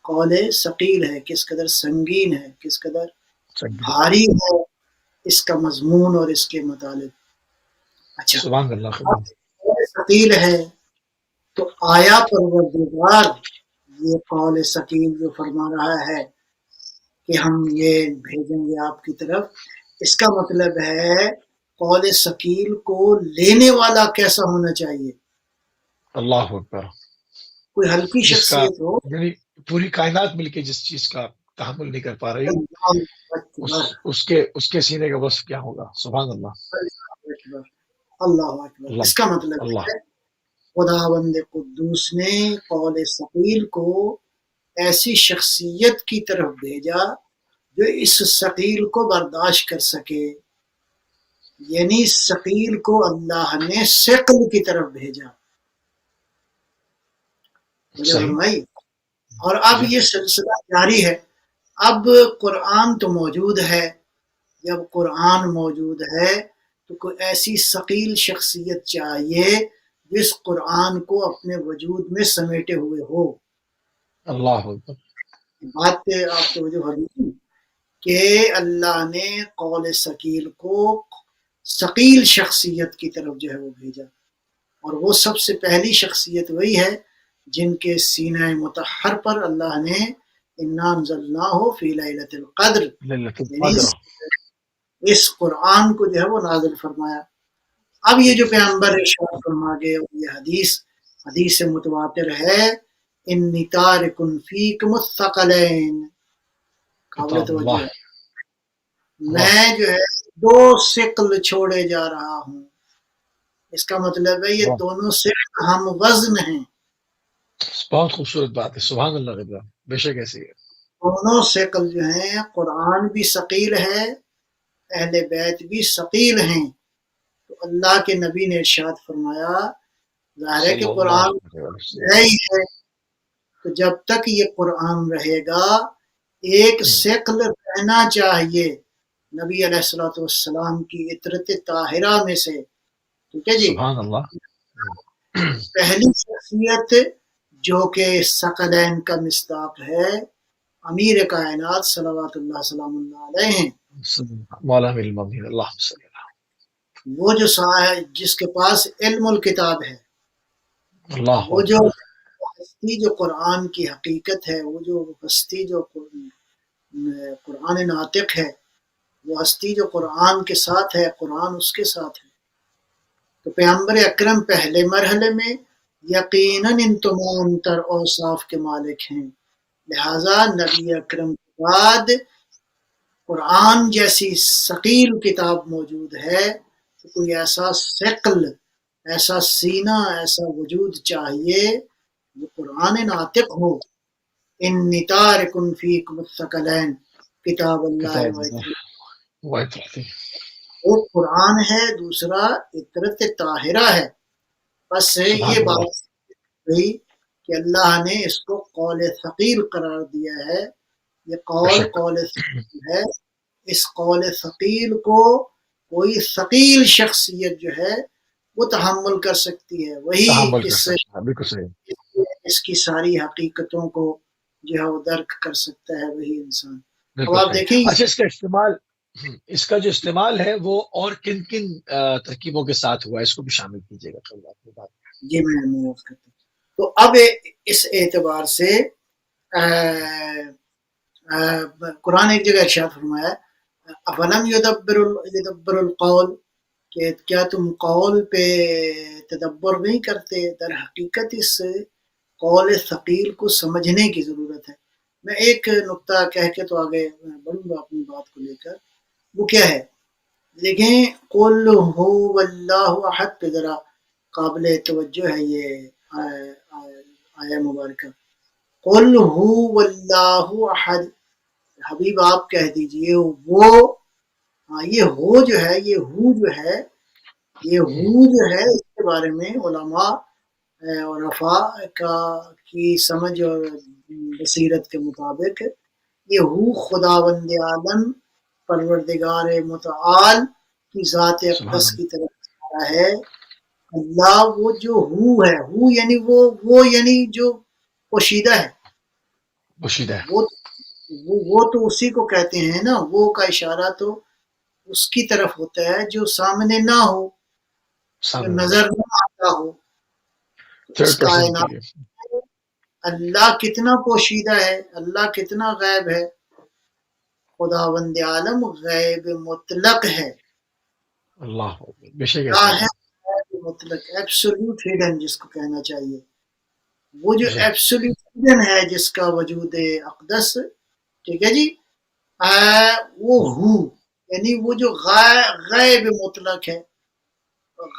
قول ثقیل ہے، کس قدر سنگین ہے، کس قدر بھاری ہے اس کا مضمون اور اس کے مطالب. اچھا، سبحان اللہ. قول ثقیل ہے تو آیا پروردگار یہ قول ثقیل جو فرما رہا ہے کہ ہم یہ بھیجیں گے آپ کی طرف، اس کا مطلب ہے قول ثقیل کو لینے والا کیسا ہونا چاہیے؟ اللہ اکبر. کوئی ہلکی جس کا شخصیت ہو. یعنی پوری کائنات مل کے جس چیز کا تحمل نہیں کر پا رہی ہو، اس کے سینے کا بس کیا ہوگا. سبحان اللہ. اللہ اکبر. اس کا مطلب ہے خداوند قدوس نے قول ثقیل کو ایسی شخصیت کی طرف بھیجا جو اس ثقیل کو برداشت کر سکے، یعنی ثقیل کو اللہ نے ثقل کی طرف بھیجا. اور اب یہ سلسلہ جاری ہے. اب قرآن تو موجود ہے، جب قرآن موجود ہے تو کوئی ایسی ثقیل شخصیت چاہیے جس قرآن کو اپنے وجود میں سمیٹے ہوئے ہو. اللہ اکبر، بات پہ آپ توجہ فرمائیں کہ اللہ نے قول ثقیل کو ثقیل شخصیت کی طرف جو ہے وہ بھیجا، اور وہ سب سے پہلی شخصیت وہی ہے جن کے سینہ مطہر پر اللہ نے انا انزلناہ فی لیلۃ القدر، للۃ یعنی القدر، اس قرآن کو جو ہے وہ نازل فرمایا۔ اب یہ جو پیغمبر ارشاد فرما گئے اور یہ حدیث متواتر ہے، انی تارک فیکم الثقلین، قابل کتاب توجہ اللہ، ہے، واہ، میں جو ہے دو ثقل چھوڑے جا رہا ہوں۔ اس کا مطلب ہے یہ واہ، دونوں ثقل ہم وزن ہیں، بہت خوبصورت بات ہے، سبحان اللہ غبرہ، بے شک ایسی ہے، دونوں ثقل جو ہیں، قرآن بھی ثقیل ہے، اہل بیت بھی ثقیل ہیں۔ تو اللہ کے نبی نے ارشاد فرمایا، ظاہر ہے کہ صلی اللہ قرآن علیہ وسلم، ہے ہی ہے، تو جب تک یہ قرآن رہے گا ایک ثقل رہنا چاہیے نبی علیہ الصلوۃ والسلام کی عطرت طاہرہ میں سے، ٹھیک ہے جی۔ سبحان اللہ، پہلی شخصیت جو کہ ثقلین کا مصداق ہے، امیر کائنات صلوات اللہ سلام اللہ علیہ ہیں، مولا امیر المومنین، اللہ صلی اللہ، وہ جو جس کے پاس علم الکتاب ہے، اللہ وہ جو اکبر، ہستی جو قرآن کی حقیقت ہے، وہ جو ہستی جو قرآن ناطق ہے، وہ ہستی جو قرآن کے ساتھ ہے، قرآن اس کے ساتھ ہے، تو پیغمبر اکرم پہلے مرحلے میں یقیناً ان تمام تر اوصاف کے مالک ہیں، لہذا نبی اکرم کے بعد قرآن جیسی ثقیل کتاب موجود ہے، تو کوئی ایسا ثقل، ایسا سینہ، ایسا وجود چاہیے جو قرآن ناطق ہو۔ انی تارک فیکم الثقلین، کتاب اللہ کتاب و اللہ، عطرت، وائٹ رہتی، ایک قرآن ہے، دوسرا عطرت طاہرہ ہے۔ بس یہ سبحان اللہ، بات گئی کہ اللہ نے اس کو قول ثقیل قرار دیا ہے، یہ بے قول شک، قول ثقیل ہے، اس قول ثقیل کو کوئی ثقیل شخصیت جو ہے وہ تحمل کر سکتی ہے، وہی تحمل کر سکتا ہے، بالکل صحیح، اس کی ساری حقیقتوں کو جو ہے وہ درک کر سکتا ہے، وہی انسان۔ اب بالکل آپ صحیح۔ دیکھیں اچھا، اس کا استعمال، اس کا جو استعمال ہے وہ اور کن کن ترکیبوں کے ساتھ ہوا ہے، اس کو بھی شامل کیجیے گا تھوڑا اپنی بات میں۔ جی میں عرض کرتا ہوں، تو اب اس اعتبار سے قرآن ایک جگہ ارشاد فرمایا، افلم یدبر القول، کہ کیا تم قول پہ تدبر نہیں کرتے؟ در حقیقت اس قول ثقیل کو سمجھنے کی ضرورت ہے۔ میں ایک نقطہ کہہ کے تو آگے بڑھوں گا اپنی بات کو لے کر، وہ کیا ہے؟ دیکھیں، قل هو اللہ احد پہ ذرا قابل توجہ ہے یہ آیہ مبارکہ، قل هو اللہ احد، حبیب آپ کہہ دیجئے وہ، یہ ہو جو ہے، یہ ہو جو ہے، یہ ہو جو ہے، اس کے بارے میں علماء اور رفاع کی سمجھ اور بصیرت کے مطابق یہ ہو خداوند عالم پروردگار متعال کی ذات سبحان اقدس اللہ، کی طرف اشارہ ہے۔ اللہ وہ جو ہو ہے، ہو یعنی وہ یعنی جو پوشیدہ ہے، مشید ہے، وہ وہ تو اسی کو کہتے ہیں نا، وہ کا اشارہ تو اس کی طرف ہوتا ہے جو سامنے نہ ہو، جو سامنے نظر نہ آتا ہو۔ اس تھرڈ پرسن کے کائنات لیے، میں اللہ کتنا پوشیدہ ہے، اللہ کتنا غیب ہے، خداوند عالم غیب مطلق ہے، اللہ بے شک کیا ایسی ہے؟ ہے، غیب مطلق، ایبسولوٹ ہڈن جس کو کہنا چاہیے، وہ جو جی، ایبسولوٹ ہڈن ہے جس کا وجود اقدس، ٹھیک ہے جی، وہ ہو یعنی وہ جو غیب مطلق ہے۔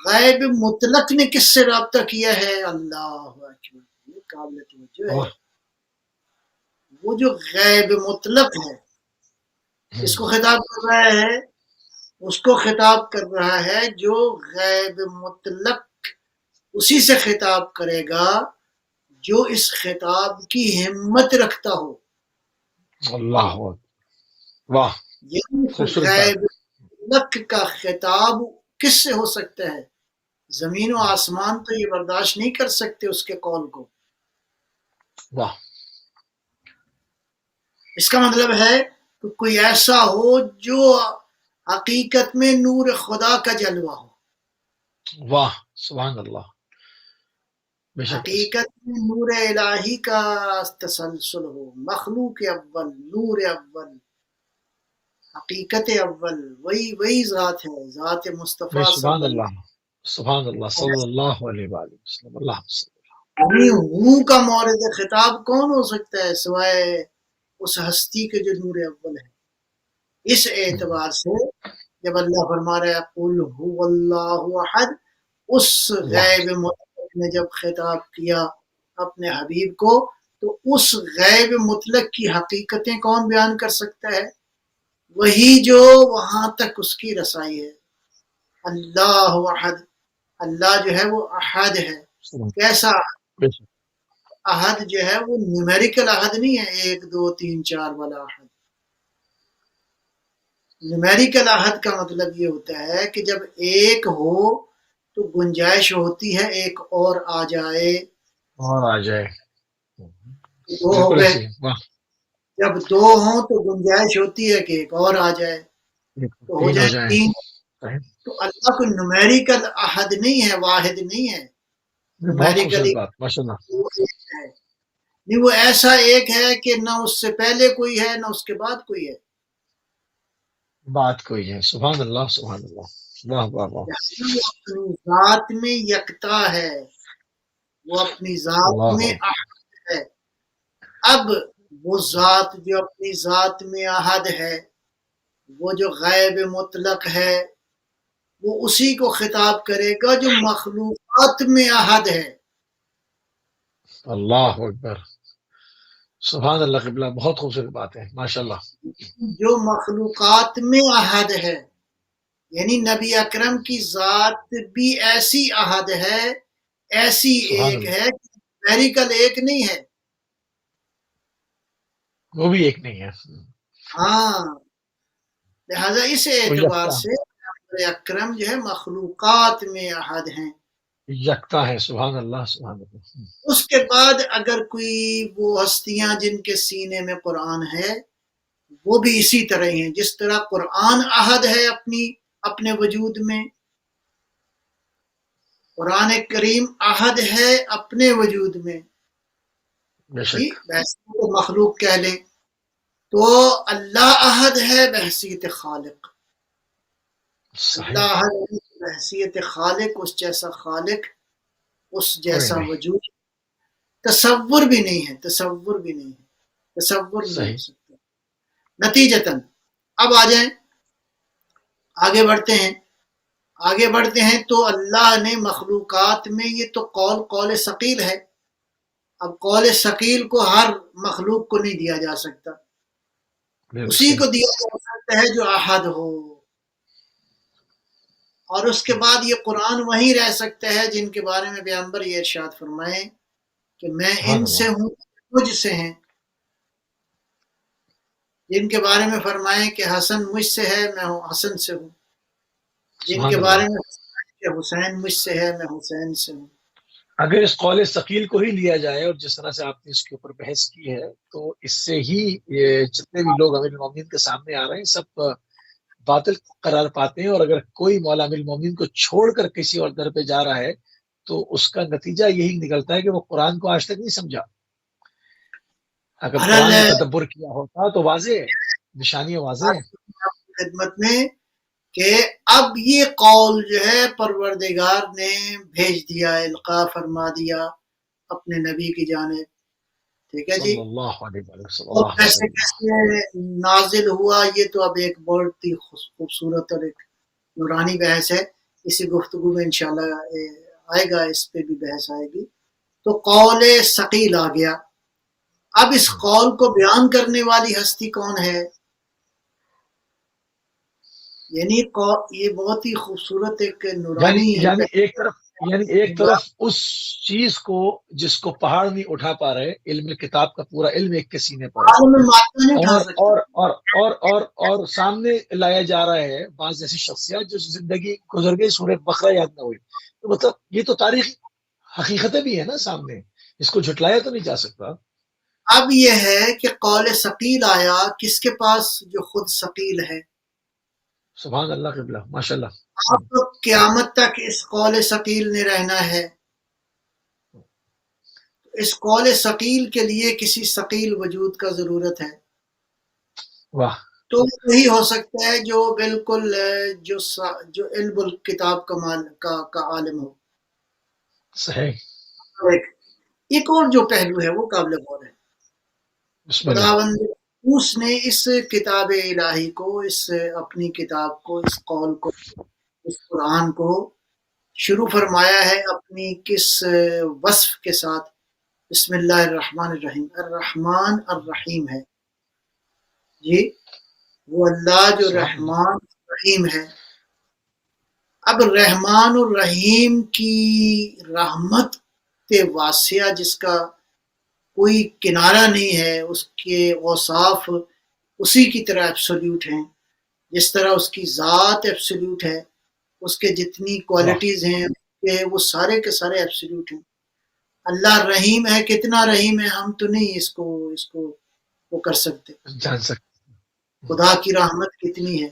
غیب مطلق نے کس سے رابطہ کیا ہے؟ اللہ اکبر، یہ قابل توجہ ہے، واہ، وہ جو غیب مطلق ہے اس کو خطاب کر رہا ہے، اس کو خطاب کر رہا ہے جو غیب مطلق، اسی سے خطاب کرے گا جو اس خطاب کی ہمت رکھتا ہو۔ اللہ، واہ، یعنی خوبصورت بات، غیب مطلق کا خطاب کس سے ہو سکتا ہے؟ زمین و آسمان تو یہ برداشت نہیں کر سکتے اس کے قول کو، واہ، اس کا مطلب ہے کہ کوئی ایسا ہو جو حقیقت میں نور خدا کا جلوہ ہو، واہ سبحان اللہ، بے شک حقیقت میں نور الہی کا تسلسل ہو، مخلوق اول، نور اول، حقیقت اول، وہی ذات ہے، ذات مصطفیٰ سبحان صلی اللہ، سبحان اللہ اللہ صلی علیہ اللہ علیہ وآلہ وسلم، اللہ وسلم۔ ہوں کا مورد خطاب کون ہو سکتا ہے سوائے اس ہستی کے جو نور اول ہے؟ اس اعتبار سے جب اللہ فرما رہا ہے قل هو اللہ احد، اس واہ غیب مطلق نے جب خطاب کیا اپنے حبیب کو، تو اس غیب مطلق کی حقیقتیں کون بیان کر سکتا ہے؟ وہی جو وہاں تک اس کی رسائی ہے۔ اللہ احد، اللہ جو ہے وہ احد ہے۔ کیسا بے شک احد؟ جو ہے وہ نیومیریکل احد نہیں ہے، 1 2 3 4 والا احد۔ نیومیریکل احد کا مطلب یہ ہوتا ہے کہ جب ایک ہو تو گنجائش ہوتی ہے ایک اور آ جائے، اور آ جائے، دو ہو بالکل گئے، ایسے ہی، واہ جب دو ہوں تو گنجائش ہوتی ہے کہ ایک اور آ جائے، تو ہو تین ہو جائے جائیں، 3۔ صحیح۔ تو اللہ کوئی نومیریکل احد نہیں ہے، واحد نہیں ہے، بہت نومیریکل خوبصورت بات، ماشاء اللہ، وہ ایک ہے، نہیں وہ ایسا ایک ہے کہ نہ اس سے پہلے کوئی ہے نہ اس کے بعد کوئی ہے، بات کوئی ہے، سبحان اللہ سبحان اللہ، واہ واہ واہ، جہاں وہ اپنی ذات میں یکتا ہے، وہ اپنی ذات اللہ میں اکبر، احد ہے۔ اب وہ ذات جو اپنی ذات میں احد ہے، وہ جو غیب مطلق ہے، وہ اسی کو خطاب کرے گا جو مخلوقات میں احد ہے۔ اللہ اکبر، سبحان اللہ، قبلہ بہت خوبصورت بات ہے، ماشاء اللہ، جو مخلوقات میں احد ہے، یعنی نبی اکرم کی ذات بھی ایسی احد ہے، ایسی سبحان ایک اللہ، ہے، نیومیریکل ایک نہیں ہے۔ وہ بھی ایک نہیں ہے، ہاں، لہذا اس وہ اعتبار یکتا، سے نبی اکرم جو ہے مخلوقات میں احد ہیں۔ یکتا ہے، سبحان اللہ سبحان اللہ، اس کے بعد اگر کوئی وہ ہستیاں جن کے سینے میں قرآن ہے، وہ بھی اسی طرح ہی ہیں، جس طرح قرآن احد ہے اپنے وجود میں، قرآن کریم احد ہے اپنے وجود میں، بے جی شک، بحثیت مخلوق کہہ لیں، تو اللہ احد ہے بحثیت خالق۔ صحیح، اللہ احد ہے بحثیت خالق، اس جیسا خالق، اس کوئی جیسا نہیں، وجود تصور بھی نہیں ہے، تصور بھی نہیں ہے، تصور نہیں ہو صحیح، سکتا۔ نتیجتاً اب آ جائیں، آگے بڑھتے ہیں، آگے بڑھتے ہیں تو اللہ نے مخلوقات میں، یہ تو قول ثقیل ہے، اب قول ثقیل کو ہر مخلوق کو نہیں دیا جا سکتا، بالکل اسی صحیح، کو دیا جا سکتا ہے جو احد ہو، اور اس کے بعد یہ قرآن وہیں رہ سکتا ہے جن کے بارے میں پیغمبر یہ ارشاد فرمائیں کہ میں ان سبحان سے اللہ، ہوں مجھ سے ہیں، جن کے بارے میں فرمائیں کہ حسن مجھ سے ہے میں حسن سے ہوں، جن کے سبحان اللہ، بارے میں فرمائیں کہ حسین مجھ سے ہے میں حسین سے ہوں۔ اگر اس قول ثقیل کو ہی لیا جائے اور جس طرح سے آپ نے اس کے اوپر بحث کی ہے، تو اس سے ہی یہ جتنے بھی لوگ امیر المومنین کے سامنے آ رہے ہیں سب باطل قرار پاتے ہیں، اور اگر کوئی مولا امیر المومنین کو چھوڑ کر کسی اور در پہ جا رہا ہے تو اس کا نتیجہ یہی نکلتا ہے کہ وہ قرآن کو آج تک نہیں سمجھا۔ اگر قرآن کا بہرحال تدبر کیا ہوتا تو واضح ہے، نشانیاں واضح ہیں، آپ کی خدمت میں کہ اب یہ قول جو ہے پروردگار نے بھیج دیا، القاء فرما دیا اپنے نبی کی جانب، ٹھیک ہے جی۔ صلی اللہ علیہ وسلم، صلی اور اللہ علیہ کیسے وسلم، کیسے نازل ہوا، یہ تو اب ایک بہت ہی خوبصورت اور ایک نورانی بحث ہے، اسی گفتگو میں انشاءاللہ آئے گا، اس پہ بھی بحث آئے گی۔ تو قول ثقیل آ گیا، اب اس قول کو بیان کرنے والی ہستی کون ہے؟ یعنی یہ بہت ہی خوبصورت ایک یعنی نورانی یعنی ایک طرف اس چیز کو جس کو پہاڑ نہیں اٹھا پا رہے، علم کتاب کا پورا علم ایک کے سینے پر ہے، عالم مادہ نہیں اٹھا اور سکتا، اور اور اور اور اور سامنے لایا جا رہا ہے بعض ایسی شخصیات جو زندگی گزر گئی، سورہ بقرہ یاد نہ ہوئی، تو مطلب یہ تو تاریخ حقیقتیں بھی ہے نا سامنے، اس کو جھٹلایا تو نہیں جا سکتا۔ اب یہ ہے کہ قول ثقیل آیا کس کے پاس؟ جو خود ثقیل ہے. سبحان اللہ قبلہ، ماشاء اللہ. آپ کو قیامت تک اس قول ثقیل نے رہنا ہے. اس قول ثقیل کے لیے کسی ثقیل وجود کا ضرورت ہے. واہ. تو وہی ہو سکتا ہے جو بالکل جو علم الکتاب کا عالم ہو. صحیح. ایک اور جو پہلو ہے وہ قابل غور ہے. بسم اللہ. خداوند اس نے اس کتاب الہی کو، اس اپنی کتاب کو، اس قول کو، اس قرآن کو شروع فرمایا ہے اپنی کس وصف کے ساتھ؟ بسم اللہ الرحمن الرحیم. الرحمن الرحیم ہے جی، وہ اللہ جو سبحان اللہ. رحمان الرحیم ہے. اب رحمان الرحیم کی رحمت واسعہ جس کا کوئی کنارہ نہیں ہے، اس کے اوصاف اسی کی طرح ایبسولوٹ ہیں، جس طرح اس کی ذات ایبسولوٹ ہے، اس کے جتنی واہ. کوالٹیز ہیں وہ سارے کے سارے ایبسولوٹ ہیں. اللہ رحیم ہے، کتنا رحیم ہے ہم تو نہیں اس کو وہ کر سکتے. جان سکتے. خدا کی رحمت کتنی ہے.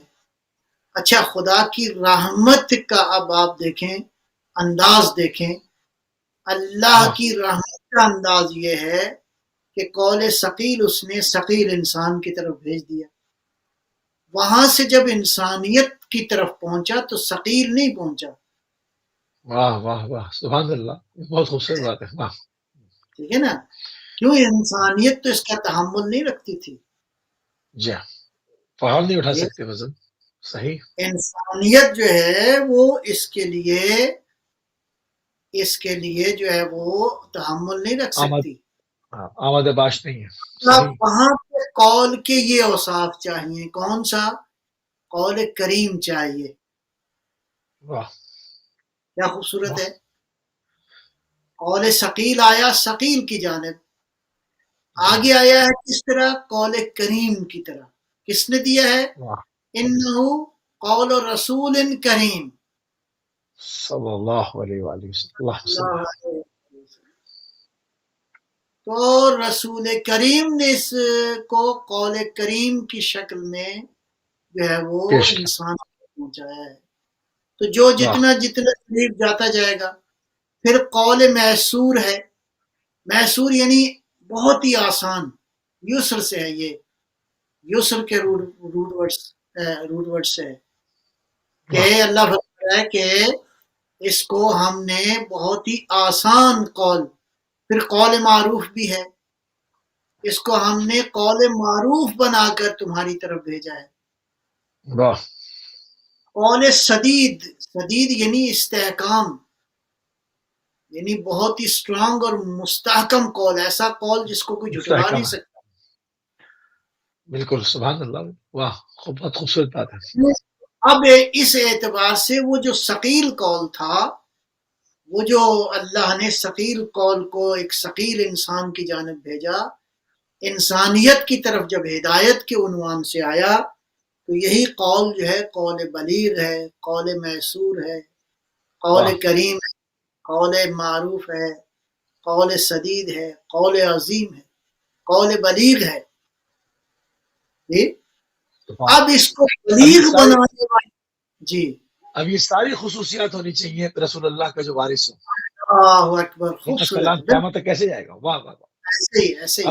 اچھا، خدا کی رحمت کا اب آپ دیکھیں، انداز دیکھیں. اللہ واہ. کی رحمت کا انداز یہ ہے کہ قول ثقیل اس نے ثقیل انسان کی طرف بھیج دیا. وہاں سے جب انسانیت کی طرف پہنچا تو ثقیل نہیں پہنچا. واہ واہ واہ، سبحان اللہ. بہت خوبصورت بات ہے. واہ. ٹھیک ہے نا؟ کیوں؟ انسانیت تو اس کا تحمل نہیں رکھتی تھی. جی ہاں، پہاڑ نہیں اٹھا یہ سکتے وزن. صحیح. انسانیت جو ہے وہ اس کے لیے جو ہے وہ تحمل نہیں رکھ آمد، سکتی. ہاں، آمد باش نہیں ہے. اب صحیح. وہاں پہ قول کے یہ اوصاف چاہیے. کون سا؟ قول کریم چاہیے. واہ کیا خوبصورت واہ. ہے. قول ثقیل آیا ثقیل کی جانب، جی. آگے آیا ہے کس طرح؟ قول کریم کی طرح. کس نے دیا ہے؟ واہ. انہو قول رسول کریم. صلی اللہ علیہ وآلہ وسلم. اللہ وسلم. تو رسول کریم نے اس کو قول کریم کی شکل میں جو ہے وہ پیش کیا. انسان کو پہنچایا ہے. تو جو واہ. جتنا قریب جاتا جائے گا. پھر قول میسور ہے. میسور یعنی بہت ہی آسان، یسر سے ہے. یہ یسر کے روٹ ورڈ سے ہے کہ واہ. اللہ فرماتا ہے کہ اس کو ہم نے بہت ہی آسان قول. پھر قول معروف بھی ہے، اس کو ہم نے قول معروف بنا کر تمہاری طرف بھیجا ہے. واہ. قول سدید، سدید یعنی استحکام، یعنی بہت ہی اسٹرانگ اور مستحکم قول. ایسا قول جس کو کوئی جھٹلا مستحکم نہیں ہے. سکتا. بالکل. سبحان اللہ. واہ، بہت خوبصورت بات ہے. اب اس اعتبار سے وہ جو ثقیل قول تھا، وہ جو اللہ نے ثقیل قول کو ایک ثقیل انسان کی جانب بھیجا، انسانیت کی طرف جب ہدایت کے عنوان سے آیا، تو یہی قول جو ہے قول بلیغ ہے، قول میسور ہے، قول واہ. کریم ہے، قول معروف ہے، قول سدید ہے، قول عظیم ہے، قول بلیغ ہے. جی، سبحان. اب اس کو اب یہ بلیغ ساری بنانے والے. جی، اب یہ ساری خصوصیات ہونی چاہیے رسول اللہ کا جو وارث ہو. اللہ اکبر، ان کا خوبصورت کلام ہے. قیامت بالکل تک کیسے جائے گا. واہ واہ واہ. ایسے ہی ایسے ہی.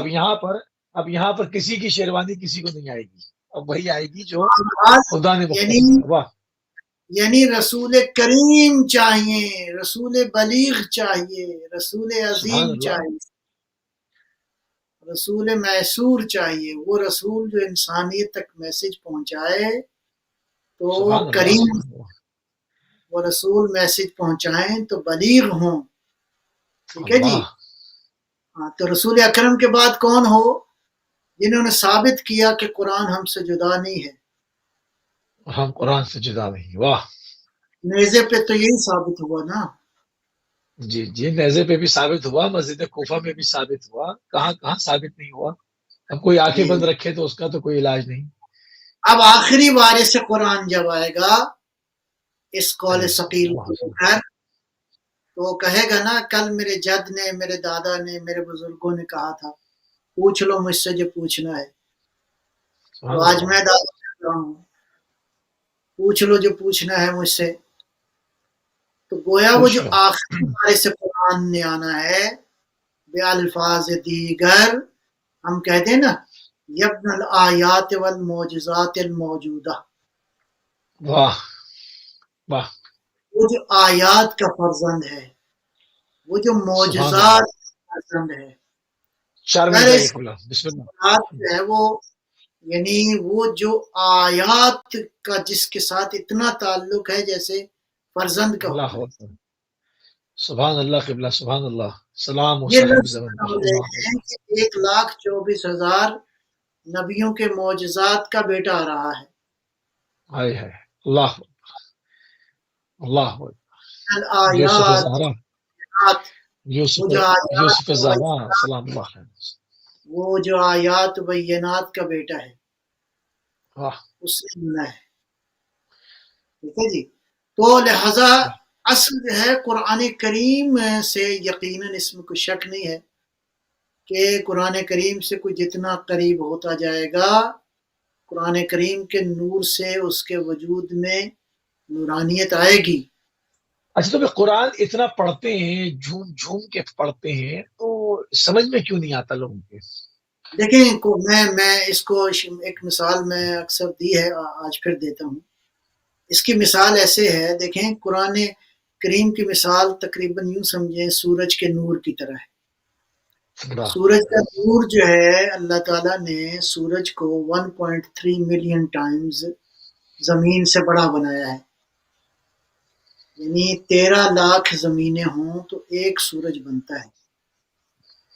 اب یہاں پر کسی کی شیروانی کسی کو نہیں آئے گی. اب وہی آئے گی جو خدا نے یعنی مختص کیا. واہ. رسول کریم چاہیے، رسول بلیغ چاہیے، رسول عظیم سبحان اللہ. چاہیے، رسول میسور چاہیے. وہ رسول جو انسانیت تک میسج پہنچائے. تو سبحان اللہ. کریم سبحان اللہ. وہ رسول میسج پہنچائیں تو بلیغ ہوں. ٹھیک ہے جی. اللہ. ہاں، تو رسول اکرم کے بعد کون ہو؟ جنہوں نے ثابت کیا کہ قرآن ہم سے جدا نہیں ہے. ہم قرآن سے جدا نہیں. واہ. نیزے پہ تو یہی ثابت ہوا نا. جی جی، نیزے پہ بھی ثابت ہوا، مسجد کوفہ میں بھی ثابت ہوا. کہاں کہاں ثابت نہیں ہوا. اب کوئی آنکھیں جی، بند رکھے تو اس کا تو کوئی علاج نہیں. اب آخری وارث قرآن جب آئے گا اس قول علیہ السلام. ثقیل کو اللہ لے صلی کر، تو وہ کہے گا نا کل میرے جد نے، میرے دادا نے، میرے بزرگوں نے کہا تھا پوچھ لو مجھ سے جو پوچھنا ہے. سبحان تو آج اللہ. میں دعویٰ کر رہا ہوں پوچھ لو جو پوچھنا ہے مجھ سے. تو گویا وہ پوچھ جو لو. آخری پارے سے قرآن نے آنا ہے بے الفاظ دیگر، ہم کہتے ہیں نا یبن الآیات والمعجزات الموجودہ، واہ واہ. وہ جو آیات کا فرزند ہے، وہ جو سبحان اللہ. معجزات کا فرزند ہے. 4 منٹ ظاہر ہے لگے اس قبلہ. بسم اللہ. بات جو ہے وہ یعنی وہ جو آیات کا جس کے ساتھ اتنا تعلق ہے جیسے فرزند کا اللہ ہوتا ہے. اکبر. سبحان اللہ قبلہ. سبحان اللہ. سلام و یہ صاحب لفظ زمن پر. ہم لے اللہ ہیں کہ 1,24,000 نبیوں کے معجزات کا بیٹا آ رہا ہے. ہائے ہائے. اللہ اللہ. یوسف الآیات زہرا. یوسف وہ جو آیات یوسف زہرا سلام اللہ علیہ. وہ جو آیات بینات کا بیٹا ہے واہ. اس نے ملا ہے. ٹھیک ہے جی. تو لہذا اصل جو ہے قرآن کریم سے یقیناً اس میں کوئی شک نہیں ہے کہ قرآن کریم سے کوئی جتنا قریب ہوتا جائے گا قرآن کریم کے نور سے اس کے وجود میں نورانیت آئے گی. اچھا تو قرآن اتنا پڑھتے ہیں جھوم جھوم کے پڑھتے ہیں تو سمجھ میں کیوں نہیں آتا لوگوں کے؟ دیکھیں میں اس کو ایک مثال میں اکثر دی ہے آج پھر دیتا ہوں. اس کی مثال ایسے ہے، دیکھیں قرآن کریم کی مثال تقریباً یوں سمجھیں سورج کے نور کی طرح ہے. سورج کا نور جو ہے اللہ تعالیٰ نے سورج کو 1.3 ملین ٹائمز زمین سے بڑا بنایا ہے. یعنی 13 لاکھ زمینیں ہوں تو ایک سورج بنتا ہے.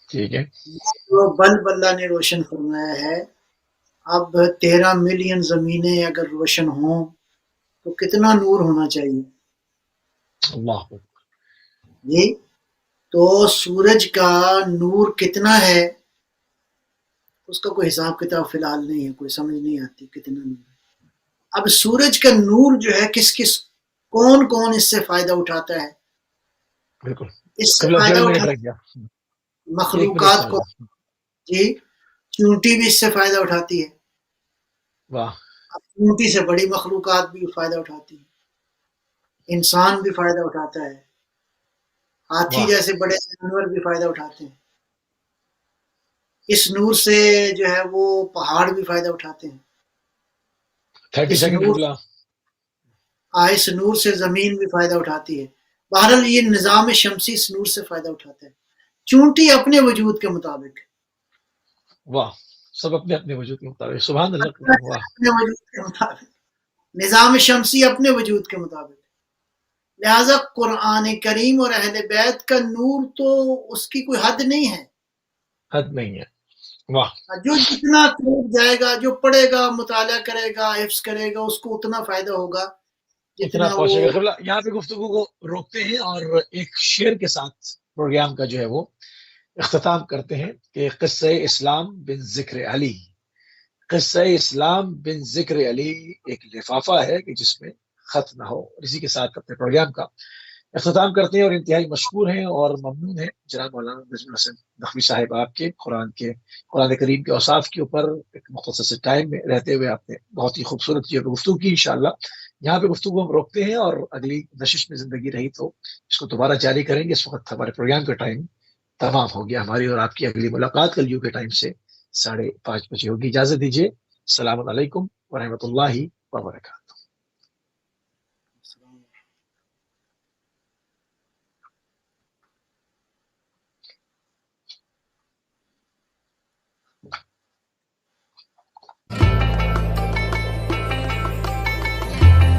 ٹھیک ہے. جو بلب اللہ نے روشن فرمایا ہے، اب 13 ملین زمینیں اگر روشن ہوں تو کتنا نور ہونا چاہیے اللہ جی. تو سورج کا نور کتنا ہے اس کا کوئی حساب کتاب فی الحال نہیں ہے، کوئی سمجھ نہیں آتی کتنا نور ہے. اب سورج کا نور جو ہے کون کون اس سے فائدہ اٹھاتا ہے؟ بالکل. اس سے قبلہ فائدہ 1.5 منٹ اٹھاتا رکھ دیا. 1 منٹ مخلوقات کو. چل. جی چونٹی بھی اس سے فائدہ اٹھاتی ہے. واہ. چونٹی سے بڑی مخلوقات بھی فائدہ اٹھاتی ہے. انسان بھی فائدہ اٹھاتا ہے. ہاتھی واہ. جیسے بڑے جانور بھی فائدہ اٹھاتے ہیں. اس نور سے جو ہے وہ پہاڑ بھی فائدہ اٹھاتے ہیں. 30 اس سیکنڈ نور قبلہ. اس نور سے زمین بھی فائدہ اٹھاتی ہے. بہرحال یہ نظام شمسی اس نور سے فائدہ اٹھاتا ہے. چونٹی اپنے وجود کے مطابق، واہ. سب اپنے اپنے وجود کے مطابق. سبحان اللہ قبلہ. واہ. اپنے وجود کے مطابق، نظام شمسی اپنے وجود کے مطابق. لہذا قرآن کریم اور اہل بیت کا نور تو اس کی کوئی حد نہیں ہے. حد نہیں ہے. واہ. جو جتنا قریب جائے گا، جو پڑھے گا، مطالعہ کرے گا، حفظ کرے گا، اس کو اتنا فائدہ ہوگا اتنا جتنا وہ. پہنچے گا. قبلہ یہاں پہ گفتگو کو روکتے ہیں اور ایک شعر کے ساتھ پروگرام کا جو ہے وہ اختتام کرتے ہیں کہ قصہ اسلام بن ذکر علی. قصہ اسلام بن ذکر علی ایک لفافہ ہے کہ جس میں خط نہ ہو. اسی کے ساتھ اپنے پروگرام کا اختتام کرتے ہیں اور انتہائی مشکور ہیں اور ممنون ہیں جناب مولانا نجم الحسن نقوی صاحب آپ کے قرآن کریم کے اوصاف کے اوپر ایک مختصر سے ٹائم میں رہتے ہوئے آپ نے بہت ہی خوبصورت گفتگو کی. انشاءاللہ یہاں پہ گفتگو ہم روکتے ہیں اور اگلی نشش میں زندگی رہی تو اس کو دوبارہ جاری کریں گے. اس وقت ہمارے پروگرام کا ٹائم تمام ہو گیا. ہماری اور آپ کی اگلی ملاقات کل یو کے ٹائم سے 5:30 بجے ہوگی. اجازت دیجیے. السلام علیکم ورحمۃ اللہ وبرکاتہ.